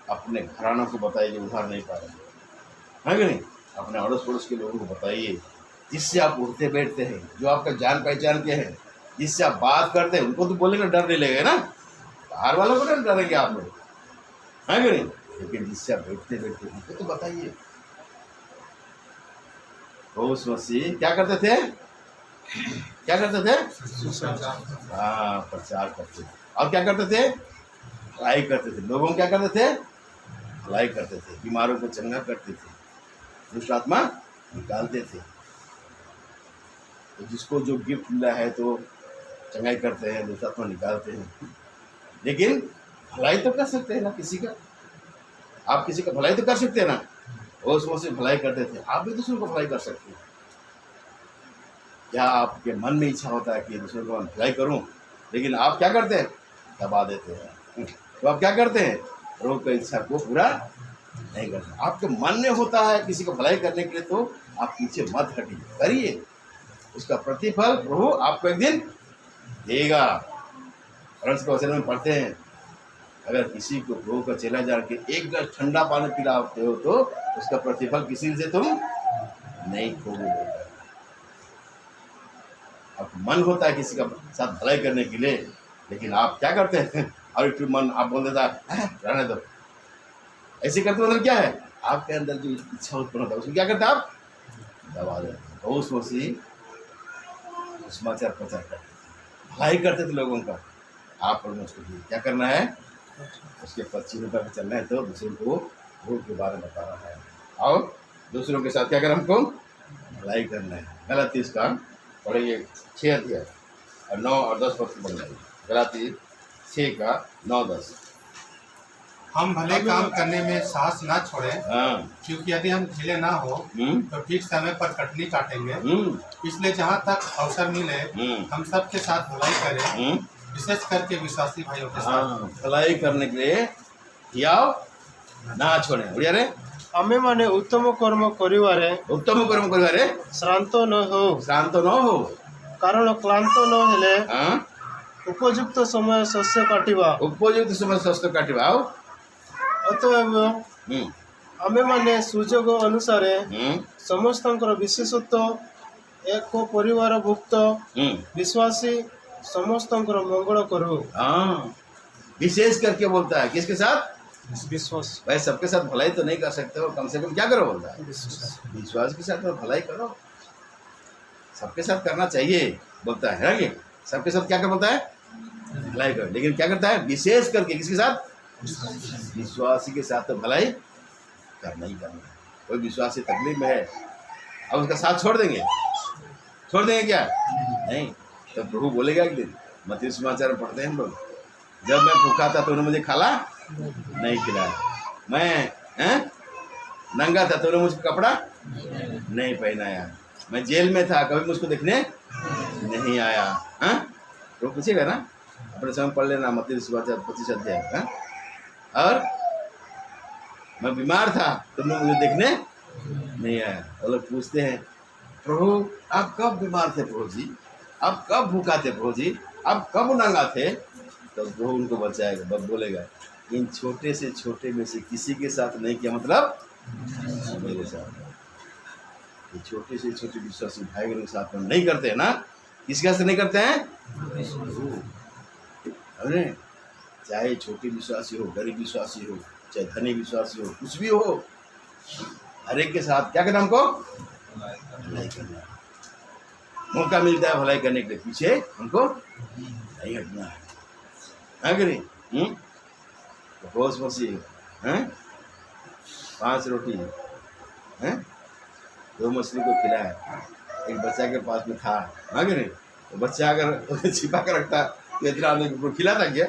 अपने घरानों को बताइए उधार नहीं पा रहे, है कि नहीं? अपने अड़ोस पड़ोस के लोगों को बताइए, जिससे आप उठते बैठते हैं, जो आपका जान पहचान के हैं, जिससे आप बात करते हैं, उनको तो बोलेंगे डर नहीं लगेगा ना, बाहर वालों को डर डरेंगे आप लोग, है कि नहीं? लेकिन जिससे आप बैठते बैठते उनको तो बताइए। उस मसीह क्या करते थे? हाँ, प्रचार करते थे। और क्या करते थे? भलाई करते थे। लोगों को क्या करते थे? भलाई करते थे। बीमारों को चंगा करते थे, दुष्ट आत्मा निकालते थे। तो जिसको जो गिफ्ट मिला है तो चंगाई करते हैं, दुष्ट आत्मा निकालते हैं। लेकिन भलाई तो कर सकते हैं ना किसी का, आप किसी का भलाई तो कर सकते हैं ना। उस मसीह भलाई करते थे, आप भी दूसरों को भलाई कर सकते हैं। क्या आपके मन में इच्छा होता है कि दूसरों को भलाई करूं, लेकिन आप क्या करते हैं? दबा देते हैं। तो आप क्या करते हैं? रोग की इच्छा को पूरा नहीं करते। आपके मन में होता है किसी को भलाई करने के लिए, तो आप पीछे मत हटिए, करिए। उसका प्रतिफल प्रभु आपको एक दिन देगा। फ्रेंड्स को वचन में पढ़ते हैं, अगर किसी को प्रभु का चेला जान के एक गिलास ठंडा पानी पिलाते हो तो उसका प्रतिफल किसी से तुम नहीं खोगे। अब मन होता है किसी का साथ भलाई करने के लिए, लेकिन आप क्या करते हैं? और फिर मन आप बोल देता है रहने दो, ऐसे करते मतलब क्या है? आपके अंदर जो इच्छा उत्पन्न होता है उसको क्या करते हैं? आप दबा देते हैं। तो उस मसीह समाचार प्रचार करते थे, भलाई करते थे लोगों का। आप और उसको क्या करना है? उसके 25 रुपये पर चलना है, तो दूसरों को भूख के बारे में बता रहा है, और दूसरों के साथ क्या करना? हमको भलाई करना है। गलती इसका पढ़ेंगे 6 अध्याय और 9 और 10 पद बढ़ जाएगी। गलाती 6 का 9-10। हम भले काम करने में साहस ना छोड़ें, हाँ, क्योंकि यदि हम ढीले ना हो तो ठीक समय पर कटनी काटेंगे। इसलिए जहाँ तक अवसर मिले हम सबके साथ भलाई करें, विशेष करके विश्वासी भाइयों के साथ। भलाई करने के लिए हियाव ना छोड़ें। बढ़िया रे, आमे माने उत्तम कर्म करिवारे उत्तम कर्म करिबारे श्रांत न हो, श्रांत न हो, कारण क्लांत न हेले हाँ, उपयुक्त समय शस्य काटिबा, उपयुक्त समय शस्त्र काटिबा। अतएव आमे माने सुजोग अनुसारे समस्तंकर विशेषत्व एक परिवार भुक्त विश्वासी समस्तंकर मंगल करो। हाँ, विशेष करके बोलता है किसके साथ? विश्वास। भाई सबके साथ भलाई तो नहीं कर सकते हो, कम से कम क्या करो बोलता है? विश्वास के साथ में भलाई करो। सबके साथ करना चाहिए बोलता है ना, कि सबके साथ क्या कर बोलता है? भलाई करो। लेकिन क्या करता है? विशेष करके किसके साथ? विश्वासी के साथ तो भलाई करना ही करना। कोई विश्वासी तकलीफ में है, अब उसका साथ छोड़ देंगे क्या? नहीं। तो प्रभु बोलेगा एक दिन, मत्ती समाचार में पढ़ते हैं हम लोग, जब मैं भूखा था तो उन्होंने मुझे खाना नहीं खिलाया, मैं नंगा था तो उन्होंने मुझे कपड़ा नहीं पहनाया, मैं जेल में था कभी मुझको देखने नहीं आया। हाँ, तो पूछेगा ना, अपने समय पढ़ लेना मत्ती समाचार 25 अध्याय। और मैं बीमार था तुम लोग मुझे देखने नहीं आया। वो लोग पूछते हैं, प्रभु आप कब बीमार थे प्रभु जी? आप कब भूखा थे प्रभु जी? आप कब नंगा थे? तो प्रभु उनको बचाएगा, बोलेगा इन छोटे से छोटे में से किसी के साथ नहीं किया, मतलब मेरे साथ। ये छोटे से छोटे विश्वासी भाई बहनों के साथ में नहीं करते हैं ना, किसके साथ नहीं करते हैं? अरे चाहे छोटे विश्वासी हो, गरीब विश्वासी हो, चाहे धनी विश्वासी हो, कुछ भी हो, हर एक के साथ क्या करना? हमको भलाई करना। मौका मिलता है भलाई करने के लिए, पीछे हमको नहीं हटना है। है कि नहीं? तो होश मसीह हैं 5 रोटी हैं 2 मछली को खिलाया, एक बच्चा के पास में था, है कि नहीं? तो बच्चा अगर छिपा कर रखता तो इतना आदमी को खिलाता क्या?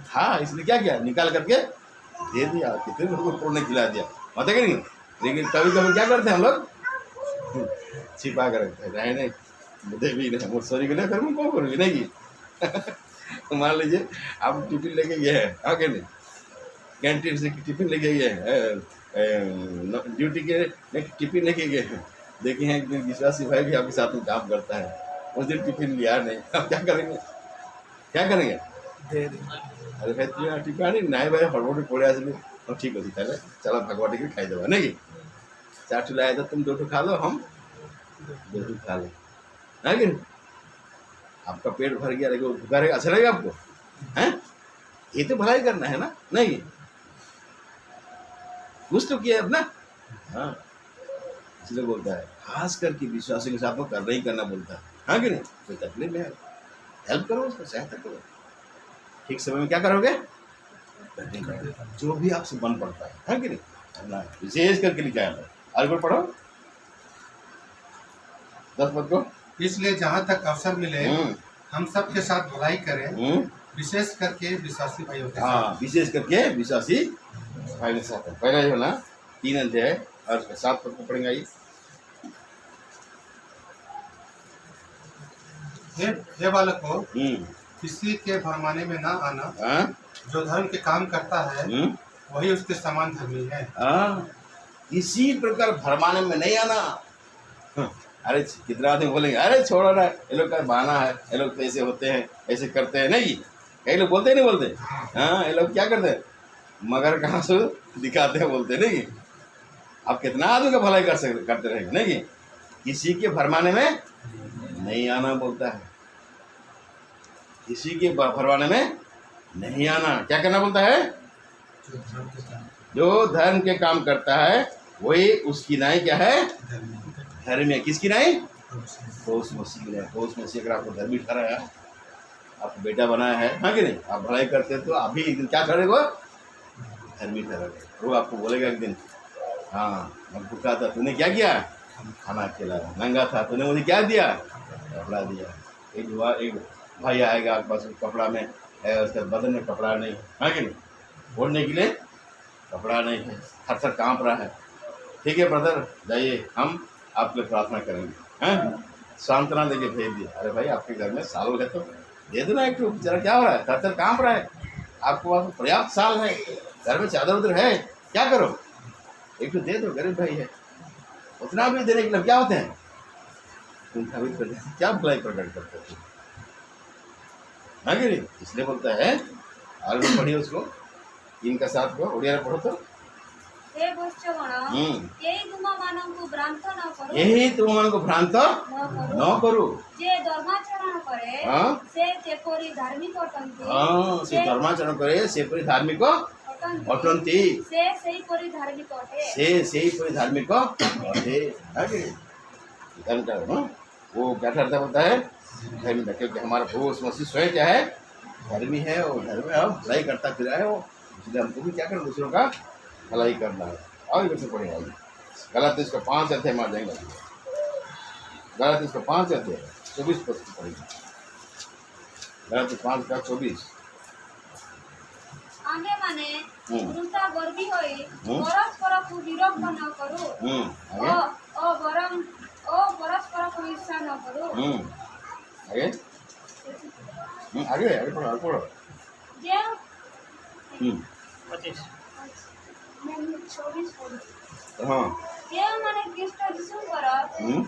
हाँ, इसने क्या किया, निकाल करके दे दिया, कितने लोगों को ने खिला दिया, होता कि नहीं? लेकिन कभी कभी क्या करते हैं हम लोग, छिपा कर रखते हैं, नहीं मुझे भी नहीं सॉरी के लिए फिर मैं कौन करूँगी नहीं की तो मान लीजिए आप टिफिन लेके गए हैं, हाँ कि नहीं, कैंटीन से टिफिन लेके गए हैं, ड्यूटी के टिफिन लेके गए हैं, देखे हैं एक दिन विश्वासी भाई भी आपके साथ में काम करता है, उस दिन टिफिन लिया नहीं, आप क्या करेंगे? क्या करेंगे? अरे भाई तुम टिफिन नहीं नाई भाई हड़बड़ी पड़े आसली हम ठीक होती पहले चलो भगवान के खाई देवा नहीं 4 ठो लाया था, तुम 2 ठो खा लो, हम 2 ठो खा लो, है कि नहीं? आपका पेट भर गया, लेकिन भूखा रहेगा, अच्छा लगेगा आपको? हैं? ये तो भलाई करना है ना, नहीं कुछ तो किया है अपना। हाँ, इसलिए बोलता है खास करके विश्वासियों के साथ वो करना ही करना बोलता है, हाँ कि नहीं? कोई तकलीफ में है हेल्प करो, उसको सहायता करो, ठीक समय में क्या करोगे? जो भी आपसे बन पड़ता है कि नहीं? अपना विशेष करके लिखा है, आगे पढ़ो 10 पद को। इसलिए जहाँ तक अवसर मिले हम सब के साथ भलाई करें, विशेष करके विश्वासी भाइयों के साथ। हाँ, विशेष करके विश्वासी भाई के साथ। पहला जो ना 3 अध्याय और उसके 7 पद को पढ़ेंगे। आइए। हे बालकों, किसी के भरमाने में ना आना, जो धर्म के काम करता है वही उसके समान धर्मी है। किसी प्रकार भरमाने में नहीं आना। अरे कितना आदमी बोलेंगे अरे छोड़ो ना, ये लोग का बहाना है, ये लोग तो ऐसे होते हैं, ऐसे करते हैं, नहीं कई लोग बोलते नहीं बोलते? हाँ, ये लोग क्या करते हैं, मगर कहाँ से दिखाते हैं, बोलते नहीं। आप कितना आदमी का भलाई करते रहेंगे, नहीं किसी के भरमाने में नहीं आना बोलता है, किसी के भरमाने में नहीं आना। क्या करना बोलता है? जो धर्म के काम करता है वही उसकी नाई क्या है? धर्मी है। किसकी नाई? होश मसीह की नाई। होश मसीह अगर आपको धर्मी ठहराया, आपको बेटा बनाया है, हाँ कि नहीं, आप भलाई करते हैं तो अभी एक दिन क्या करेगा? धर्मी ठहरेगा। वो आपको बोलेगा एक दिन, हाँ मैं भूखा था, तूने क्या किया? खाना खिलाया। नंगा था, तूने मुझे क्या दिया? कपड़ा दिया। एक भाई आएगा आपके पास, कपड़ा में है, उसके बदन में कपड़ा नहीं, हाँ कि नहीं, ओढ़ने के लिए कपड़ा नहीं है, थर थर काँप रहा है। ठीक है ब्रदर, जाइए हम आपके लिए प्रार्थना करेंगे, हैं? सांत्वना देके भेज दिया। अरे भाई आपके घर में साल है तो दे दो ना एक, बेचारा क्या हो रहा है, थर थर काँप रहा है, आपको पास पर्याप्त साल है, घर में चादर उधर है, क्या करो, एक तो दे दो, गरीब भाई है। उतना भी देने के लिए क्या होते हैं? उनका भी क्या भलाई प्रकट करते थे, हाँ कि नहीं? इसलिए बोलता है, आगे पढ़िए उसको, इनका साथ को ओडिया पढ़ो तो। यही तुमମାନଙ୍କୁ भ्रांत न करू, जे धर्माचरण करे से तेपरि धार्मिक अटंती, से धर्माचरण करे से परि धार्मिक अटंती, से सही परि धार्मिक अटे, से सही परि धार्मिक अटे। आगे वो क्या करता बोलता है? धर्मी, क्योंकि हमारा होश मसीह स्वयं क्या है? धर्मी है, और धर्म में अब भलाई करता फिरा है वो, इसलिए हमको भी क्या करना, दूसरों का भलाई करना है। और कैसे पढ़ेगा? गलातियों का 5 अध्याय मार जाएंगे, गलातियों का 5 अध्याय 24 पद पढ़ेंगे। गलातियों 5 का 24। आगे माने वृथा गर्वी होई परस्पर को विरोध न करू, ओ बरम ओ परस्पर को ईर्ष्या न करू। आगे आगे आगे पढ़ो, पढ़ो। जे 25 हाँ, ଯେଉଁମାନେ ଖ୍ରୀଷ୍ଟ ଯୀଶୁଙ୍କର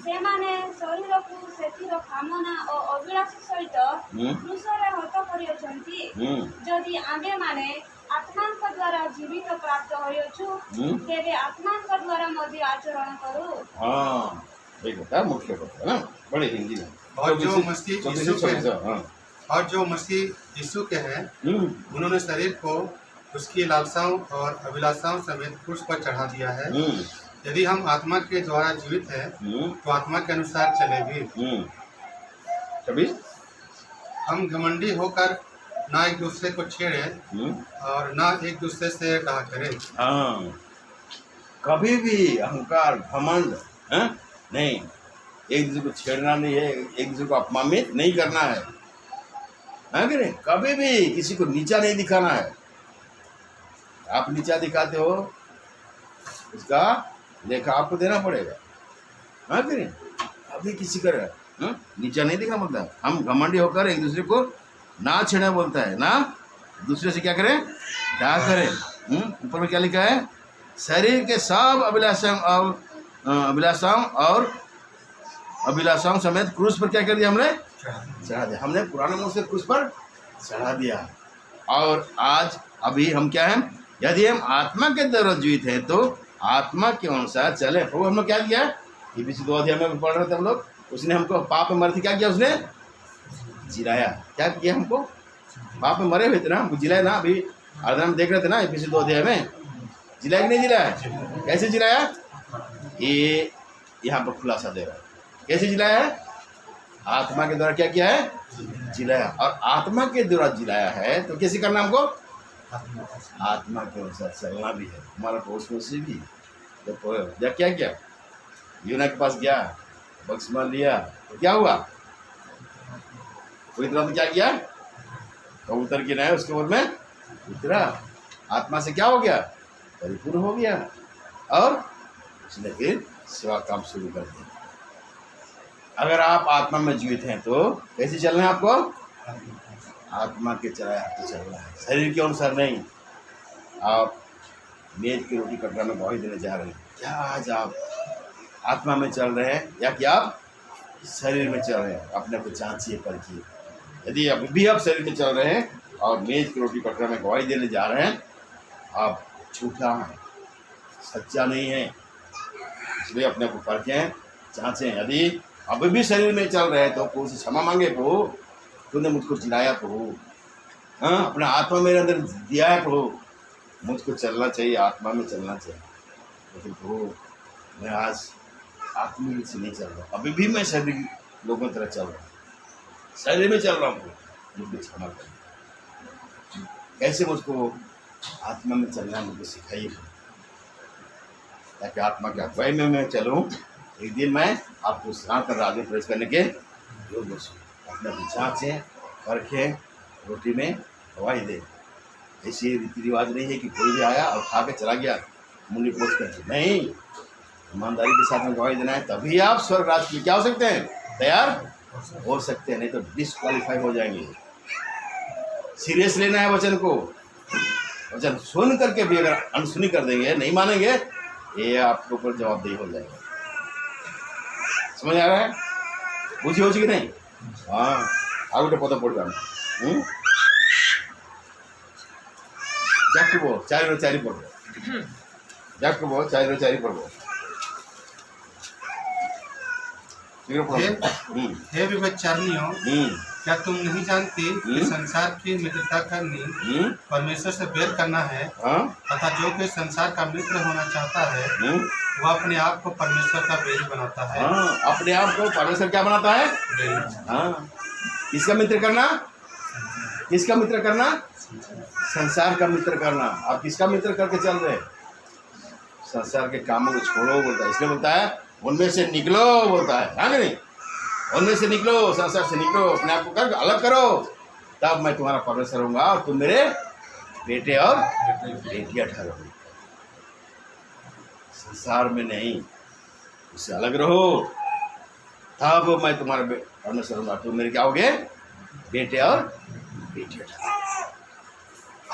ସେମାନେ ଶରୀରକୁ ସେଥିର କାମନା ଓ ଅଭିଳାଷ ସହିତ କ୍ରୁଶରେ ହତ କରିଅଛନ୍ତି। ଯଦି ଆମ୍ଭେମାନେ ଆତ୍ମାଙ୍କ ଦ୍ୱାରା ଜୀବିତ ପ୍ରାପ୍ତ ହୋଇଅଛୁ, ତେବେ ଆତ୍ମାଙ୍କ ଦ୍ୱାରା ମଧ୍ୟ ଆଚରଣ କରୁ। हाँ, एक होता है मुख्य होता है ना, बड़े हिंदी में। और जो मसीह यीशु के हैं, उन्होंने शरीर को उसकी लालसाओं और अभिलाषाओं समेत क्रूस पर चढ़ा दिया है। यदि हम आत्मा के द्वारा जीवित हैं तो आत्मा के अनुसार चले भी। कभी हम घमंडी होकर ना एक दूसरे को छेड़े और ना एक दूसरे से डाह करे। हाँ, कभी भी अहंकार घमंड नहीं, एक दूसरे को छेड़ना नहीं है, एक दूसरे को अपमानित नहीं करना है कि नहीं? कभी भी किसी को नीचा नहीं दिखाना है। आप नीचा दिखाते हो, उसका लेखा आपको देना पड़ेगा, हाँ कि नहीं? अभी किसी का नीचा नहीं दिखा, मतलब हम घमंडी होकर एक दूसरे को ना छेड़े बोलता है, ना दूसरे से क्या करें, डाह करें। ऊपर में क्या लिखा है? शरीर के सब अभिलाषाओं समेत क्रूस पर क्या कर दिया हमने? चढ़ा दिया। हमने पुराने मुँह से क्रूस पर चढ़ा दिया। और आज अभी हम क्या हैं? यदि हम आत्मा के द्वारा जीवित हैं तो आत्मा के अनुसार चले। प्रभु हम लोग क्या किया? इफिसी 2 अध्याय में पढ़ रहे थे हम लोग। उसने हमको पाप में मरे थे, क्या किया उसने? जिलाया। क्या किया? हमको पाप में मरे हुए थे ना, हमको जिलाया ना। अभी आराधना में देख रहे थे ना, इफिसी 2 अध्याय में जिलाया कि नहीं जिलाया? कैसे जिलाया? ये यहाँ पर खुलासा दे रहा है। कैसे जिलाया है? आत्मा के द्वारा क्या किया है? जिलाया। और आत्मा के द्वारा जिलाया है तो कैसे करना हमको? आत्मा के अनुसार चलना भी है। हमारा पड़ोस में से भी तो क्या किया? यूना के पास गया, बक्समा लिया तो क्या हुआ? कोई तरह तो क्या किया? कबूतर की नया उसके ऊपर में उतरा, आत्मा से क्या हो गया? परिपूर्ण हो गया। और उसने फिर सेवा काम शुरू कर दिया। अगर आप आत्मा में जीवित हैं तो कैसे चलना है आपको? आत्मा के चलाए आपको चलना है, शरीर के अनुसार नहीं। आप मेज की रोटी कटरा में गवाही देने जा रहे हैं, क्या आज आप आत्मा में चल रहे हैं या क्या आप शरीर में चल रहे हैं? अपने को जांचिए, परखिए। यदि अभी भी आप शरीर में चल रहे हैं और मेज की रोटी कटरा में गवाही देने जा रहे हैं, आप झूठा हैं, सच्चा नहीं है। इसलिए अपने को परखें, जांचें। यदि अभी भी शरीर में चल रहे हैं तो प्रभु से क्षमा मांगे। प्रभु तूने मुझको जिलाया, प्रभु हाँ अपना आत्मा मेरे अंदर दिया है, प्रभु मुझको चलना चाहिए, आत्मा में चलना चाहिए। लेकिन प्रभु मैं आज आत्मा से नहीं चल रहा, अभी भी मैं शरीर लोगों की तरह चल रहा हूँ, शरीर में चल रहा हूँ। मुझको क्षमा कर। कैसे मुझको आत्मा में चलना मुझको सिखाइए, ताकि आत्मा के अगुवाई में मैं चलूँ। एक दिन मैं आपको सनातन राज्य में प्रवेश करने के योग्य हूँ। अपने जांचें, परखें, रोटी में गवाही दे। ऐसी रीति रिवाज नहीं है कि कोई भी आया और खा के चला गया मुंडी पोछ कर, नहीं। ईमानदारी के साथ में गवाही देना है, तभी आप स्वर्ग राज के क्या हो सकते हैं? तैयार हो सकते हैं, नहीं तो डिस्क्वालीफाई हो जाएंगे। सीरियस लेना है वचन को। वचन सुन करके भी अगर अनसुनी कर देंगे, नहीं मानेंगे, ये आपके ऊपर जवाबदेही हो जाएगा। समझ आ रहा है? बुझी हो कि नहीं? हाँ, आगे पता पड़ जाना। जाको चारि पड़ो, जाको चारि पड़ो। हे विवेकचारिणियों, क्या तुम नहीं जानती कि संसार की मित्रता करनी परमेश्वर से बैर करना है? तथा जो कोई संसार का मित्र होना चाहता है वो अपने आप को परमेश्वर का बैरी बनाता है। अपने आप को परमेश्वर क्या बनाता है? किसका मित्र करना? किसका मित्र करना? संसार का मित्र करना। आप किसका मित्र करके चल रहे हैं? संसार के कामों को छोड़ो बोलता है। इसलिए बोलता है उनमें से निकलो, बोलता है, हाँ नहीं? उनमें से निकलो, संसार से निकलो, अपने आप को कर अलग करो, तब मैं तुम्हारा परमेश्वर होऊंगा और तुम मेरे बेटे और बेटियां ठहरोगे। संसार में नहीं, उससे अलग रहो, तब मैं तुम्हारा परमेश्वर होऊंगा, तुम मेरे क्या होगे? बेटे और बेटियां ठहरोगे।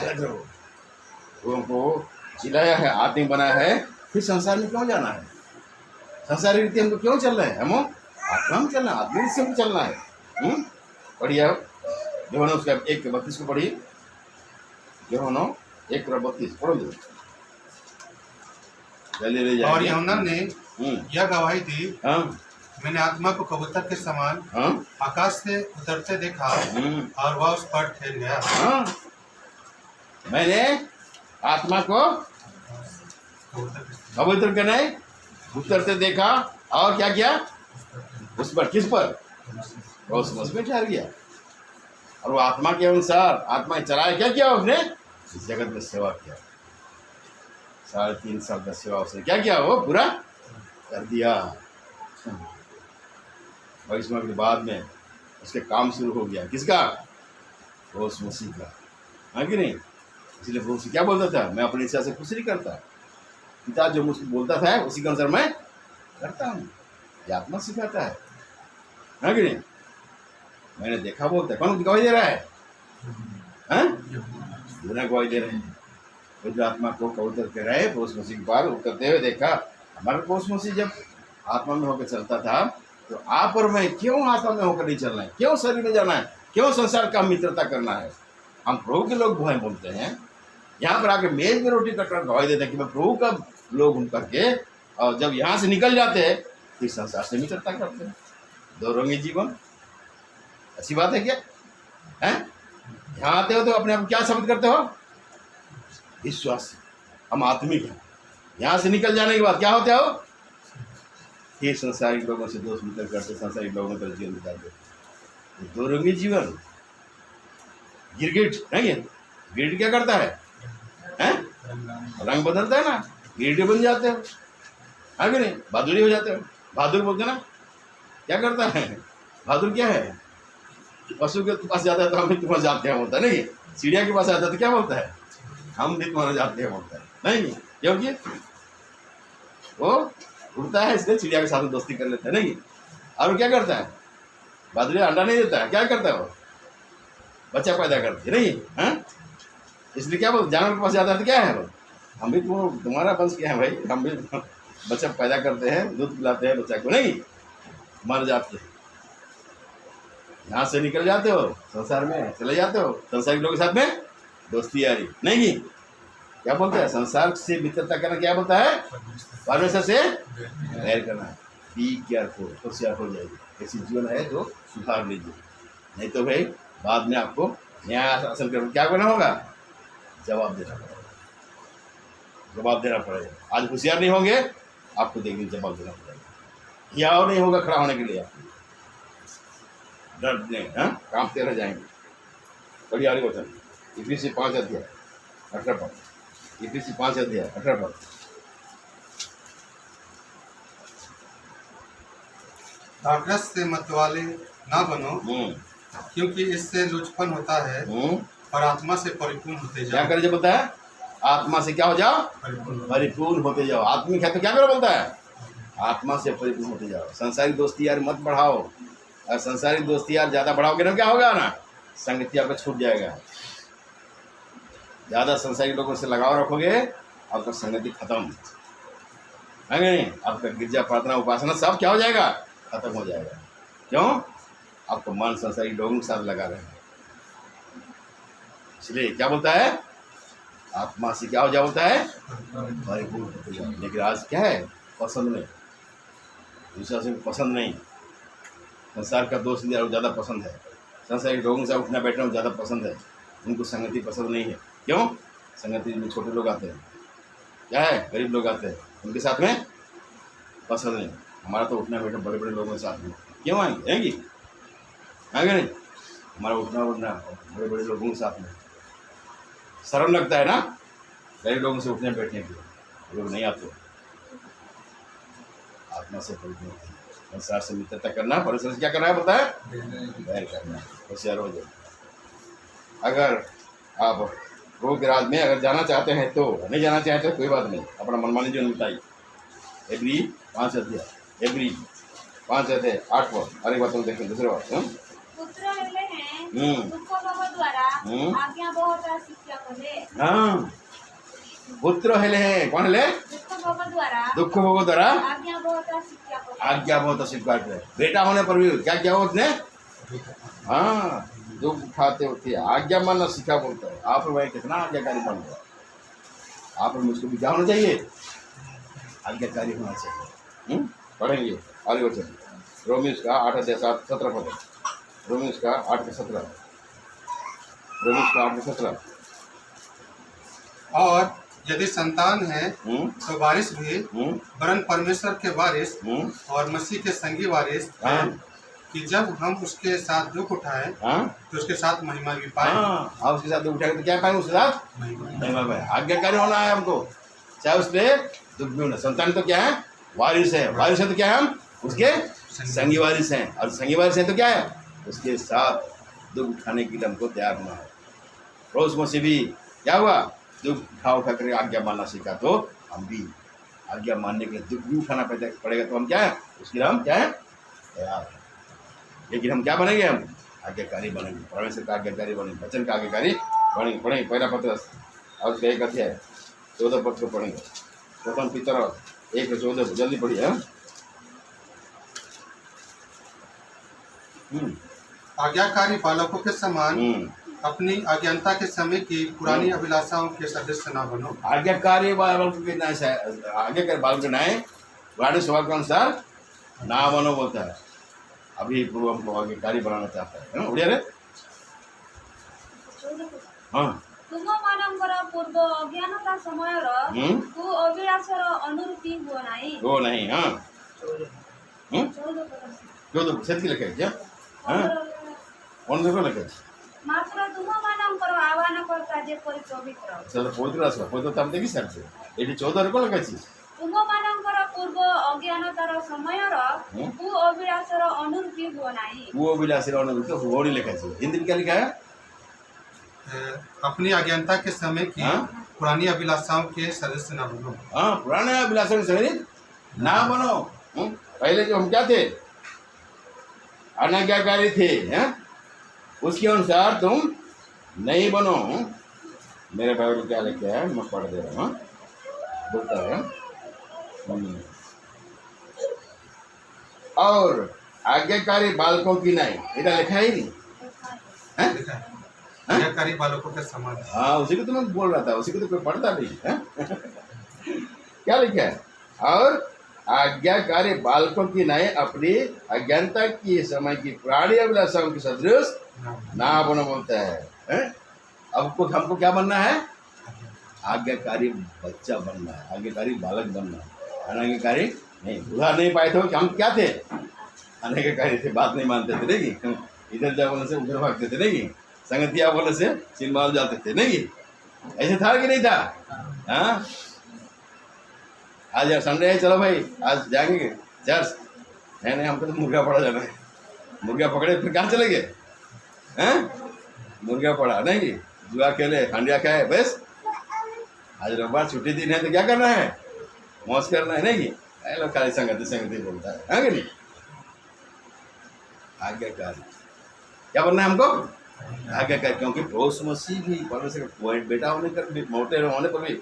अलग रहो। लोगों को जिलाया है, आदमी बनाया है, फिर संसार में क्यों जाना है? संसारी रीति हमको क्यों चल रहे हैं? हम आत्मा में चलना है, आत्मिक से हमको चलना है। पढ़िए यूहन्ना उसका 1:32 को पढ़िए। यूहन्ना 1:32 पढ़ो। और यूहन्ना ने यह गवाही दी, मैंने आत्मा को कबूतर के समान आकाश से उतरते देखा और वह उस पर ठहर गया। मैंने आत्मा को कबूतर के नहीं उतरते देखा और क्या किया? उस पर, किस पर? उसमें ठहर गया। और वो आत्मा के अनुसार आत्मा चलाया, क्या किया उसने? इस जगत में सेवा किया। 3.5 साल का सेवा उसने क्या किया? वो पूरा कर दिया। 22 के बाद में उसके काम शुरू हो गया। किसका? उस मसीह का, हाँ कि नहीं? इसलिए वो क्या बोलता था? मैं अपनी इच्छा से कुछ नहीं करता, पिता जो मुझको बोलता था उसी के अनुसार मैं करता हूँ। ये आत्मा सिखाता है, हाँ कि नहीं? मैंने देखा बोलता है। कौन गवाही दे रहा है? हाँ, बिना गवाही दे रहे हैं। पवित्र आत्मा को कबूतर कह रहे हैं पौष मसीह के पार उतरते हुए देखा। हमारा पौष मसीह जब आत्मा में होकर चलता था तो आप और मैं क्यों आत्मा में होकर नहीं चलना है? क्यों शरीर में जाना है? क्यों संसार का मित्रता करना है? हम प्रभु के लोग गवाही बोलते हैं, यहाँ पर आके मेज में रोटी कटकर गवाही देते हैं कि मैं प्रभु का लोग हूँ करके, और जब यहाँ से निकल जाते हैं फिर संसार से मित्रता करते हैं। दो रंगी जीवन, अच्छी बात है क्या? हैं? यहाँ आते हो तो अपने आप क्या शब्द करते हो? विश्वास। हम आत्मिक हैं। यहाँ से निकल जाने के बाद क्या होते हो? फिर संसारिक लोगों से दोस्त मित्र करते, संसारिक लोगों का जीवन बिताते। दो रंगी जीवन। गिरगिट नहीं, गिरगिट क्या करता है? हैं? रंग बदलता है ना, गिरगिट बन जाते हो, हाँ कि नहीं? बहादुरी हो जाते हो। बहादुर बोलते ना, क्या करता है? बहादुर क्या है? पशु के पास जाता है तो हम भी तुम्हारे जाते हैं बोलता है, नहीं? चिड़िया के पास आता है तो क्या बोलता है? हम भी तुम्हारे जाते हैं बोलता है, नहीं? क्योंकि वो उड़ता है इसलिए चिड़िया के साथ दोस्ती कर लेता है, नहीं? और क्या करता है? बहादुरी अंडा नहीं देता है, क्या करता है वो? बच्चा पैदा करती है, नहीं? हाँ, इसलिए क्या बोलते? जानवर के पास जाता है तो क्या है वो? हम भी तुम्हारा वंश क्या है भाई, हम भी बच्चा पैदा करते हैं, दूध पिलाते हैं बच्चा को, नहीं? मर जाते हैं। यहाँ से निकल जाते हो, संसार में चले जाते हो, संसारिक लोगों के साथ में दोस्ती यारी, नहीं? क्या बोलते हैं? संसार से मित्रता करना क्या बोलता है? परमेश्वर से बैर करना। बी केयरफुल, होशियार हो जाएगी। ऐसी जीवन है तो सुधार लीजिए, नहीं तो भाई बाद में आपको न्याय हासिल कर क्या करना होगा? जवाब देना पड़ेगा, जवाब देना पड़ेगा। आज होशियार नहीं होंगे, आपको देखिए जवाब देना पड़ेगा। या और नहीं होगा खड़ा होने के लिए, आपको डर नहीं, हाँ, कांपते रह जाएंगे। बड़ी आगे वचन इफिसी 5 अध्याय 18 पद, इफिसी 5 अध्याय 18 पद। दाखरस से मतवाले ना बनो, क्योंकि इससे लुचपन होता है, और आत्मा से परिपूर्ण होते जाओ। क्या करे जो बोलता है? आत्मा से क्या हो जाओ? परिपूर्ण होते जाओ। आत्मिक है तो क्या करो बोलता है? आत्मा से परिपूर्ण होते जाओ। संसारिक दोस्ती यार मत बढ़ाओ, और संसारिक दोस्ती यार ज़्यादा बढ़ाओगे ना क्या होगा ना? संगति आपका छूट जाएगा। ज़्यादा संसारिक लोगों से लगाव रखोगे, आपका संगति खत्म है नहीं? आपका गिरजा प्रार्थना उपासना सब क्या हो जाएगा? खत्म हो जाएगा। क्यों? आपको मन संसारिक लोगों के साथ लगा रहे हैं। इसलिए क्या बोलता है? आत्मा से क्या हो जाओ बोलता है? परिपूर्ण होते जाओ। लेकिन आज क्या है? पसंद नहीं, विश्वास में पसंद नहीं। संसार का दोस्त लिया ज़्यादा पसंद है, संसारिक लोगों से उठना बैठना ज़्यादा पसंद है। उनको संगति पसंद नहीं है। क्यों? संगति में छोटे लोग आते हैं, क्या है? गरीब लोग आते हैं, उनके साथ में पसंद नहीं। हमारा तो उठना बैठना बड़े बड़े लोगों के साथ में क्यों आएंगे? आएंगी आगे नहीं? हमारा उठना बैठना बड़े बड़े लोगों के साथ में शर्म लगता है ना, गरीब लोगों से उठने बैठने के लिए लोग नहीं आते। आत्मा से परिपूर्ण, संसार से मित्रता करना, परमेश्वर से क्या करना है बोलता है? बैर करना। होशियार हो जाए। अगर आप प्रभु के राज में अगर जाना चाहते हैं तो, नहीं जाना चाहते तो कोई बात नहीं, अपना मनमानी जीवन बिताइए। एब्री 5 अध्याय, एब्री 5 अध्याय 8 पद। अरे बात देखें दूसरे बात। पुत्र हेले हैं दुख भोग द्वारा आज्ञा बहुत शिक्षा कहे। हाँ, पुत्र हेले हैं, कौन हेले? दुख भोग द्वारा आज्ञा बहुत शिक्षा कहे। आज्ञा बहुत स्वीकार करे। बेटा होने पर भी क्या किया उसने? हाँ, दुख उठाते होते आज्ञा मानना सीखा बोलता है। आप और मैं कितना आज्ञाकारी बन गया। आप और मुझको भी क्या होना चाहिए? आज्ञाकारी होना चाहिए। पढ़ेंगे आगे वचन, रोमियों का 8 अध्याय 17 पद। रोमियों का 8 से 17, रोमियों का 8 से 17। और यदि संतान है तो वारिस भी, वरन परमेश्वर के वारिस और मसीह के संगी वारिस हैं। कि जब हम उसके साथ दुख उठाए हाँ तो उसके साथ महिमा भी पाए। हाँ, और उसके साथ दुख उठाएंगे तो क्या पाएंगे उसके साथ महिमा। महिमा पाए। आज्ञाकारी होना है हमको, चाहे उसके दुख भी होना। संतान तो क्या है, वारिस है। वारिस है तो क्या है, हम उसके संगी वारिस हैं। और संगी वारिस हैं तो क्या है, उसके साथ दुख उठाने के लिए हमको तैयार होना है। रोज मसीह भी क्या हुआ, दुख उठा कर आज्ञा मानना सीखा, तो हम भी आज्ञा मानने के लिए दुख भी उठाना पड़ेगा। तो हम क्या है, उसके लिए हम क्या है, तैयार है। लेकिन हम क्या बनेंगे, हम आज्ञाकारी बनेंगे, परमेश्वर का आज्ञाकारी बनेंगे, वचन का आज्ञाकारी बनेंगे। पढ़ेंगे पहला पत्रस और उसका 1 अध्याय 14 पद को पढ़ेंगे। प्रथम पितर 1:14 जल्दी पढ़िए। आज्ञाकारी बालकों के समान अपनी अज्ञानता के समय की पुरानी अभिलाषाओं के सदस्य न बनो। आज्ञाकारी बालकों के न्याय, आज्ञाकारी बालकों के न्याय पुराने स्वभाव के अनुसार ना बनो बोलता है। अभी पूर्व हमको आज्ञाकारी बनाना चाहता है उड़िया रे। हाँ ତୁମମାନଙ୍କର ପୂର୍ବ ଅଜ୍ଞାନତା ସମୟର କୁ ଅଭିଳାଷର ଅନୁରୂପୀ ହୁଅ ନାହିଁ। वो नहीं। हाँ क्यों तो सेठ की लिखे क्या, हाँ कौन देखो लिखे ମାତ୍ର ତୁମମାନଙ୍କର ଆହ୍ୱାନକର୍ତ୍ତା ଯେପରି ପବିତ୍ର। सर पवित्र आसवा पवित्र तब देखी सर से ये 14 रे को लिखा छी। ତୁମମାନଙ୍କର ପୂର୍ବ ଅଜ୍ଞାନତାର ସମୟର କୁ ଅଭିଳାଷର ଅନୁରୂପୀ ହୁଅ ନାହିଁ। वो विलासी रौनक तो होड़ी लिखा छी। हिंदी में क्या लिखा है, अपनी अज्ञानता के समय की हाँ? पुरानी अभिलाषाओं के सदस्य न बनो। हाँ पुराने अभिलाषा के समय ना बनो। पहले जो हम क्या थे, अनाज्ञाकारी थे, हैं? उसके अनुसार तुम नहीं बनो। मेरे बाइबल क्या लिखा है, मैं पढ़ दे रहा हूँ। बोलता है और आज्ञाकारी बालकों की नहीं, इधर लिखा ही नहीं है? लिखा है, आज्ञाकारी बालकों के समान। हाँ उसी को तो मैं बोल रहा था, उसी को तो कोई पढ़ता नहीं है। क्या लिखा है, और आज्ञाकारी बालकों की नहीं अपनी अज्ञानता की समय की पुरानी अभिलाषाओं के सदृश ना बनो बोलता है। अब को हमको क्या बनना है, आज्ञाकारी बच्चा बनना है, आज्ञाकारी बालक बनना है, अनाज्ञाकारी नहीं। उधार नहीं पाए थे कि हम क्या थे, अनाज्ञाकारी थे, बात नहीं मानते थे नहीं, इधर जा बोलने से उधर भागते थे नहीं, संगतिया बोलने से सिनेमा जाते थे नहीं। ऐसे था कि नहीं था? हाँ आज यार संडे है, चलो भाई आज जाएंगे चर्च। नहीं हमको तो मुर्गा पड़ा जाना है। मुर्गा पकड़े फिर कहाँ चले गए, हैं? मुर्गा पड़ा नहीं, जुआ खेले, हंडिया खाए, बस आज रविवार छुट्टी दिन है तो क्या करना है, मौज करना है नहीं। लोग खाली संगति बोलता है कि नहीं। आज्ञाकारी क्या बनना है हमको, आज्ञाकारी। क्योंकि प्रभु मसीह भी परमेश्वर का बेटा होने कर, मोटे होने पर भी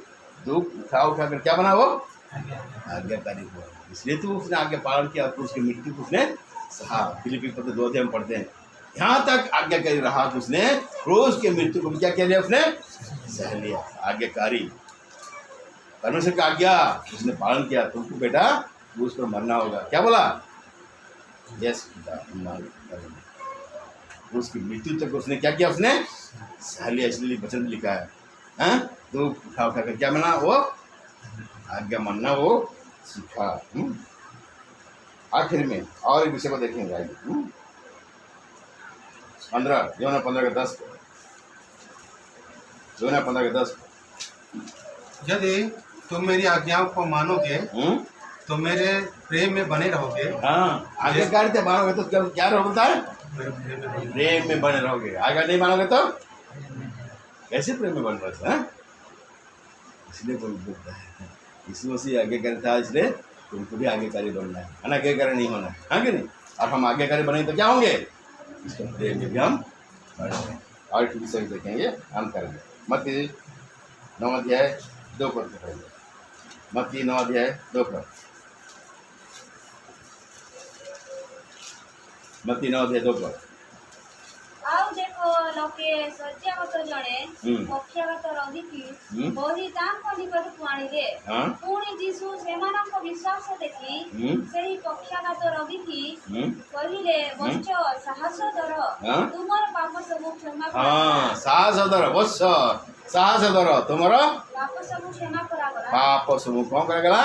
दुख उठा कर क्या बना, वो आज्ञाकारी हुआ। इसलिए तो उसने आज्ञा पालन किया, उसकी मृत्यु को उसने सहा। फिलिपी पत्र 2 अध्याय में पढ़ते हैं, यहाँ तक आज्ञाकारी रहा कि उसने क्रूस की मृत्यु को क्या लिया, उसने सह लिया। आज्ञाकारी परमेश्वर का आज्ञा उसने पालन किया। तुमको बेटा क्रूस पर मरना होगा, क्या बोला, यस क्रूस की मृत्यु तक उसने क्या किया, उसने सह लिया। इसलिए वचन लिखा है, दुख उठा कर क्या बना, वो आज्ञा मानना वो सीखा। आखिर में और एक विषय को देखेंगे आगे 15 योना 15:10 योना 15:10 यदि तुम मेरी आज्ञाओं को मानोगे तो मेरे प्रेम में बने रहोगे। हाँ आज्ञाकारिता मानोगे तो क्या होता है, मेरे प्रेम में बने प्रेम में बने रहोगे। आज्ञा नहीं मानोगे तो कैसे प्रेम में बन रहे हैं। इसलिए कोई बोलता है यीशु मसीह आज्ञाकारी था, इसलिए तुमको भी आज्ञाकारी बनना है, अनाज्ञाकारी नहीं होना है, हाँ कि नहीं। और हम आज्ञाकारी बनेंगे तो क्या होंगे, इसका प्रेम में भी हम बढ़ेंगे। और एक विषय देखेंगे, हम करेंगे मत्ती 9 अध्याय 2 पद पढ़ेंगे। मत्ती 9 अध्याय 2 पद, मत्ती 9 अध्याय 2 पद। ଆଉ ଦେଖ ଲୋକେ ଶଯ୍ୟାଗତ ଜଣେ ପକ୍ଷାଘାତ ରୋଗୀକି ବହି ତାଙ୍କ ନିକଟକୁ ଆଣିଲେ। ପୁଣି ଯୀଶୁ ସେମାନଙ୍କ ବିଶ୍ୱାସ ଦେଖି ସେହି ପକ୍ଷାଘାତ ରୋଗୀକି କହିଲେ, ବତ୍ସ ସାହସ ଧର, ତୁମର ପାପ ସବୁ କ୍ଷମା साहस धर, तुमर ପାପ ସବୁ କ୍ଷମା କରାଗଲା। पाप सब कौन करेगा,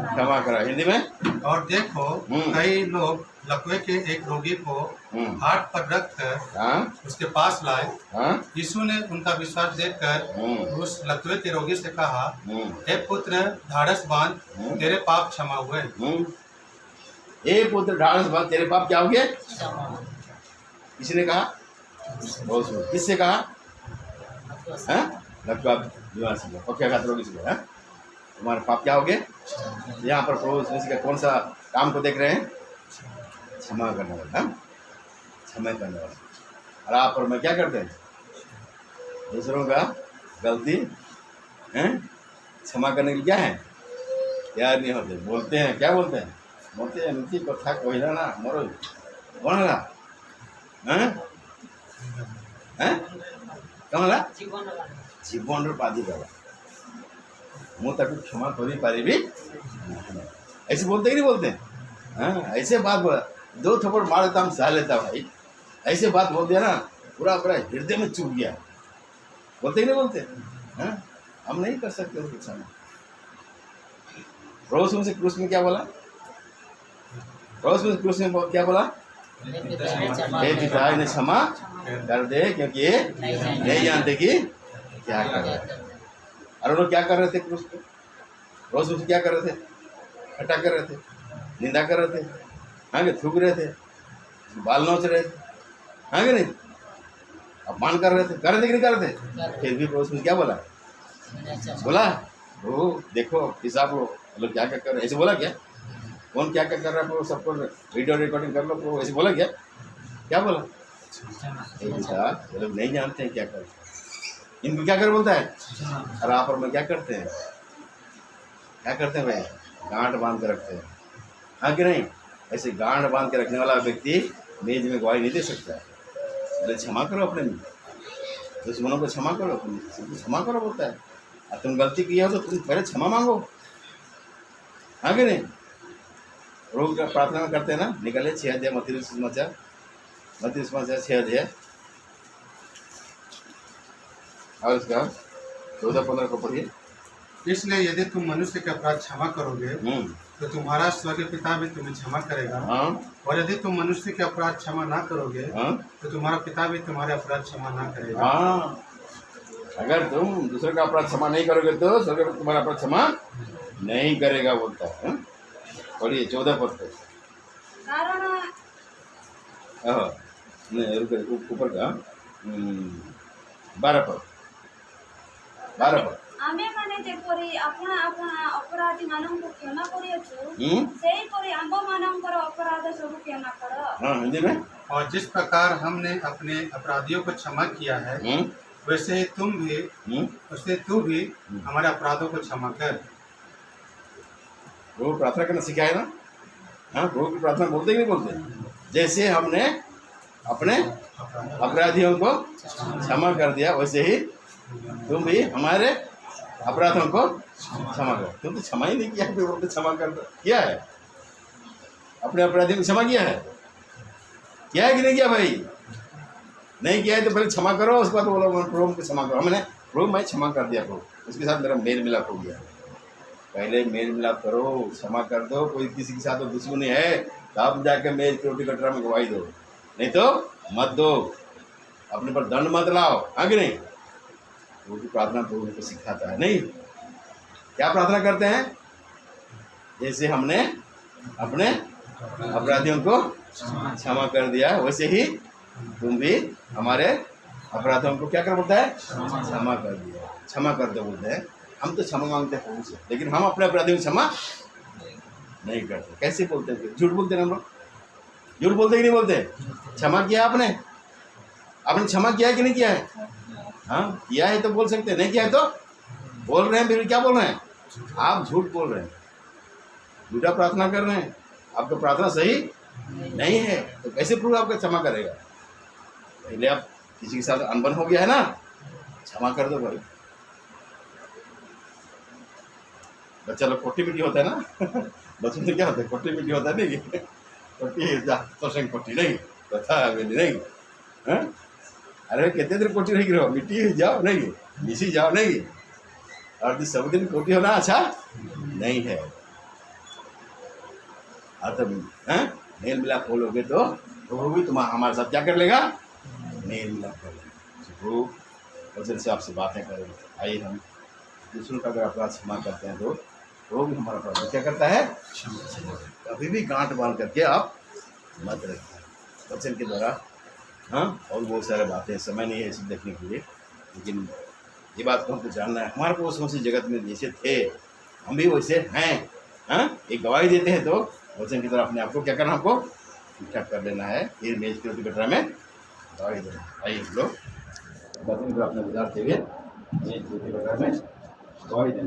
क्षमा करा। हिंदी में और देखो कई लोग लकवे के एक रोगी को हम्म, हाथ पर रखकर हाँ उसके पास लाए। हाँ यीशु ने उनका विश्वास देखकर उस लकवे के रोगी से कहा, हे पुत्र, ढाढ़स बांध, तेरे पाप क्षमा हुए। ए पुत्र ढाढ़स बांध, तेरे पाप क्या हो गए? किसने कहा? बहुत सुंदर। किससे कहा? हाँ? लकवा बीमार से कहा। और क्या कहा रोगी से कहा? हाँ? तुम्हारे पाप क्या हो गए? यहाँ पर प्रभु यीशु का कौन सा काम को देख रहे हैं? क्षमा करने वाला। हाँ? क्षमा करने वाला। और आप और मैं क्या करते हैं? दूसरों का गलती क्षमा करने के लिए क्या है? तैयार नहीं होते। बोलते हैं, क्या बोलते हैं? बोलते हैं नीति कथा कहला ना मोर कौन है? कौन है? जीवन बाधी गला मुझे क्षमा कर पारिबी। ऐसे बोलते कि नहीं बोलते? हाँ, ऐसे बात बोला, 2 थप्पड़ मार देता हम सह लेता भाई। ऐसे बात बोल दिया ना, पूरा पूरा हृदय में चुभ गया। बोलते कि नहीं बोलते? हाँ, हम नहीं कर सकते उसके सामने। प्रभु से क्रूस में क्या बोला? प्रभु क्रूस में क्या बोला? हे पिता, इन्हें क्षमा कर दे, क्योंकि ये नहीं जानते कि क्या कर रहे हैं। और लोग क्या कर रहे थे क्रूस पे? रोज उसे क्या कर रहे थे? हटा कर रहे थे, निंदा कर रहे थे, हाँ कि थूक रहे थे, बाल नोच रहे थे, हाँ कि नहीं, अपमान कर रहे थे कि नहीं कर रहे थे? फिर भी रोज क्या बोला? वो देखो हिसाब लो, लोग क्या क्या कर रहे हैं, ऐसे बोला क्या? कौन क्या क्या कर रहा है वो सबको वीडियो रिकॉर्डिंग कर लो, वो ऐसे बोला क्या? क्या बोला? ये लोग नहीं जानते हैं क्या कर रहे हैं। इनको क्या कर बोलता है? और आप और मैं क्या करते हैं? क्या करते हैं भाई? गांठ बांध के रखते हैं, हाँ कि नहीं? ऐसे गांठ बांध के रखने वाला व्यक्ति मेज में गवाही नहीं दे सकता है। पहले क्षमा करो अपने में, दुश्मनों को क्षमा करो, क्षमा करो बोलता है। और तुम गलती किया हो तो तुम पहले क्षमा मांगो, हाँ कि नहीं? रोग का प्रार्थना में करते हैं ना, निकले 6 अध्याय मत्ती समाचार 6 अध्याय और उसका 14-15 को पढ़िए। इसलिए यदि तुम मनुष्य के अपराध क्षमा करोगे तो तुम्हारा स्वर्गीय पिता भी तुम्हें क्षमा करेगा। हाँ, और यदि तुम मनुष्य के अपराध क्षमा ना करोगे हाँ, तो तुम्हारा पिता भी तुम्हारे अपराध क्षमा ना करेगा। हाँ। अगर तुम दूसरे का अपराध क्षमा नहीं करोगे तो स्वर्ग में तुम्हारा अपराध क्षमा नहीं करेगा बोलता है। पढ़िए 14 पद पे। कारण नहीं ऊपर का 12 पद। आमे माने जेपरि अपना अपना अपराधी माननको क्षमा करियछु सेही परि आम्ब मानकर अपराध सब क्षमा कर। हाँ, हिंदी में। और जिस प्रकार हमने अपने अपराधियों को क्षमा किया है वैसे ही तू भी हमारे अपराधों को क्षमा कर। प्रभु प्रार्थना करना सिखाया ना? हाँ, प्रभु की प्रार्थना बोलते कि नहीं बोलते? जैसे हमने अपने अपराधियों को क्षमा कर दिया वैसे ही तुम भी हमारे अपराधों को क्षमा कर। तुम तो क्षमा ही नहीं किया, फिर बोलते क्षमा कर किया है। अपने अपराधियों को क्षमा किया है कि नहीं किया भाई? नहीं किया है तो पहले क्षमा करो, उसके बाद बोलो प्रभु को क्षमा करो। हमने प्रभु मैं क्षमा कर दिया, प्रभु उसके साथ मेरा मेल मिलाप हो गया। पहले मेल मिलाप करो, क्षमा कर दो। कोई किसी के साथ तो दुश्मनी है तब जाके मेज की रोटी कटरा में गवाही दो, नहीं तो मत दो। अपने पर दंड मत लाओ, आगे नहीं। वो की प्रार्थना प्रभु को सिखाता है। नहीं, क्या प्रार्थना करते हैं? जैसे हमने अपने अपराधियों को क्षमा कर दिया वैसे ही तुम भी हमारे अपराधों को क्या कर बोलता है? क्षमा कर दिया, क्षमा कर दो बोलते हैं। हम तो क्षमा मांगते हैं प्रभु से, लेकिन हम अपने अपराधियों को क्षमा नहीं करते। कैसे बोलते हैं? झूठ बोलते हैं हम लोग। झूठ बोलते कि नहीं बोलते? क्षमा किया आपने क्षमा किया है कि नहीं किया है? हाँ, किया है तो बोल सकते हैं, नहीं किया है तो बोल रहे हैं। फिर क्या बोल रहे हैं? आप झूठ बोल रहे हैं, झूठा प्रार्थना कर रहे हैं। आपका प्रार्थना सही नहीं है तो कैसे प्रभु आपका क्षमा करेगा? पहले आप किसी के साथ अनबन हो गया है ना, क्षमा कर दो भाई। बच्चा लोग कोटी मिट्टी होता है ना बच्चों से क्या होता है? कोटी मिट्टी होता है नहीं? कोटी तो संग कोटी नहीं कथा नहीं। हाँ, अरे कितने दिन कोटी नहीं रहो, मिट्टी जाओ नहीं, मिसी जाओ नहीं। और सब दिन कोटी होना अच्छा नहीं है। और तब मेल मिलाप खोलोगे तो प्रभु भी तुम्हारा हमारे साथ क्या कर लेगा, मेल मिलाप कर लेगा। प्रभु वचन से आपसे बातें करेंगे। आइए हम दूसरों का अगर अपराध क्षमा करते हैं तो वो भी हमारा अपराध क्या करता है, कभी भी गांठ बांध करके आप मत रखिए वचन के द्वारा। हाँ, और बहुत सारे बातें, समय नहीं है इसे देखने के लिए, लेकिन ये बात को हमको जानना है। हमारे को उस जगत में जैसे थे हम भी वैसे हैं। हाँ, एक गवाही देते हैं तो वचन की तरह अपने आप को क्या करना, हमको ठीक ठाक कर लेना है। फिर मेज की रोटी कटरा में गवाही देना। आइए हम लोग वचन को अपने विचार से मेज की रोटी कटरा में गवाही देना।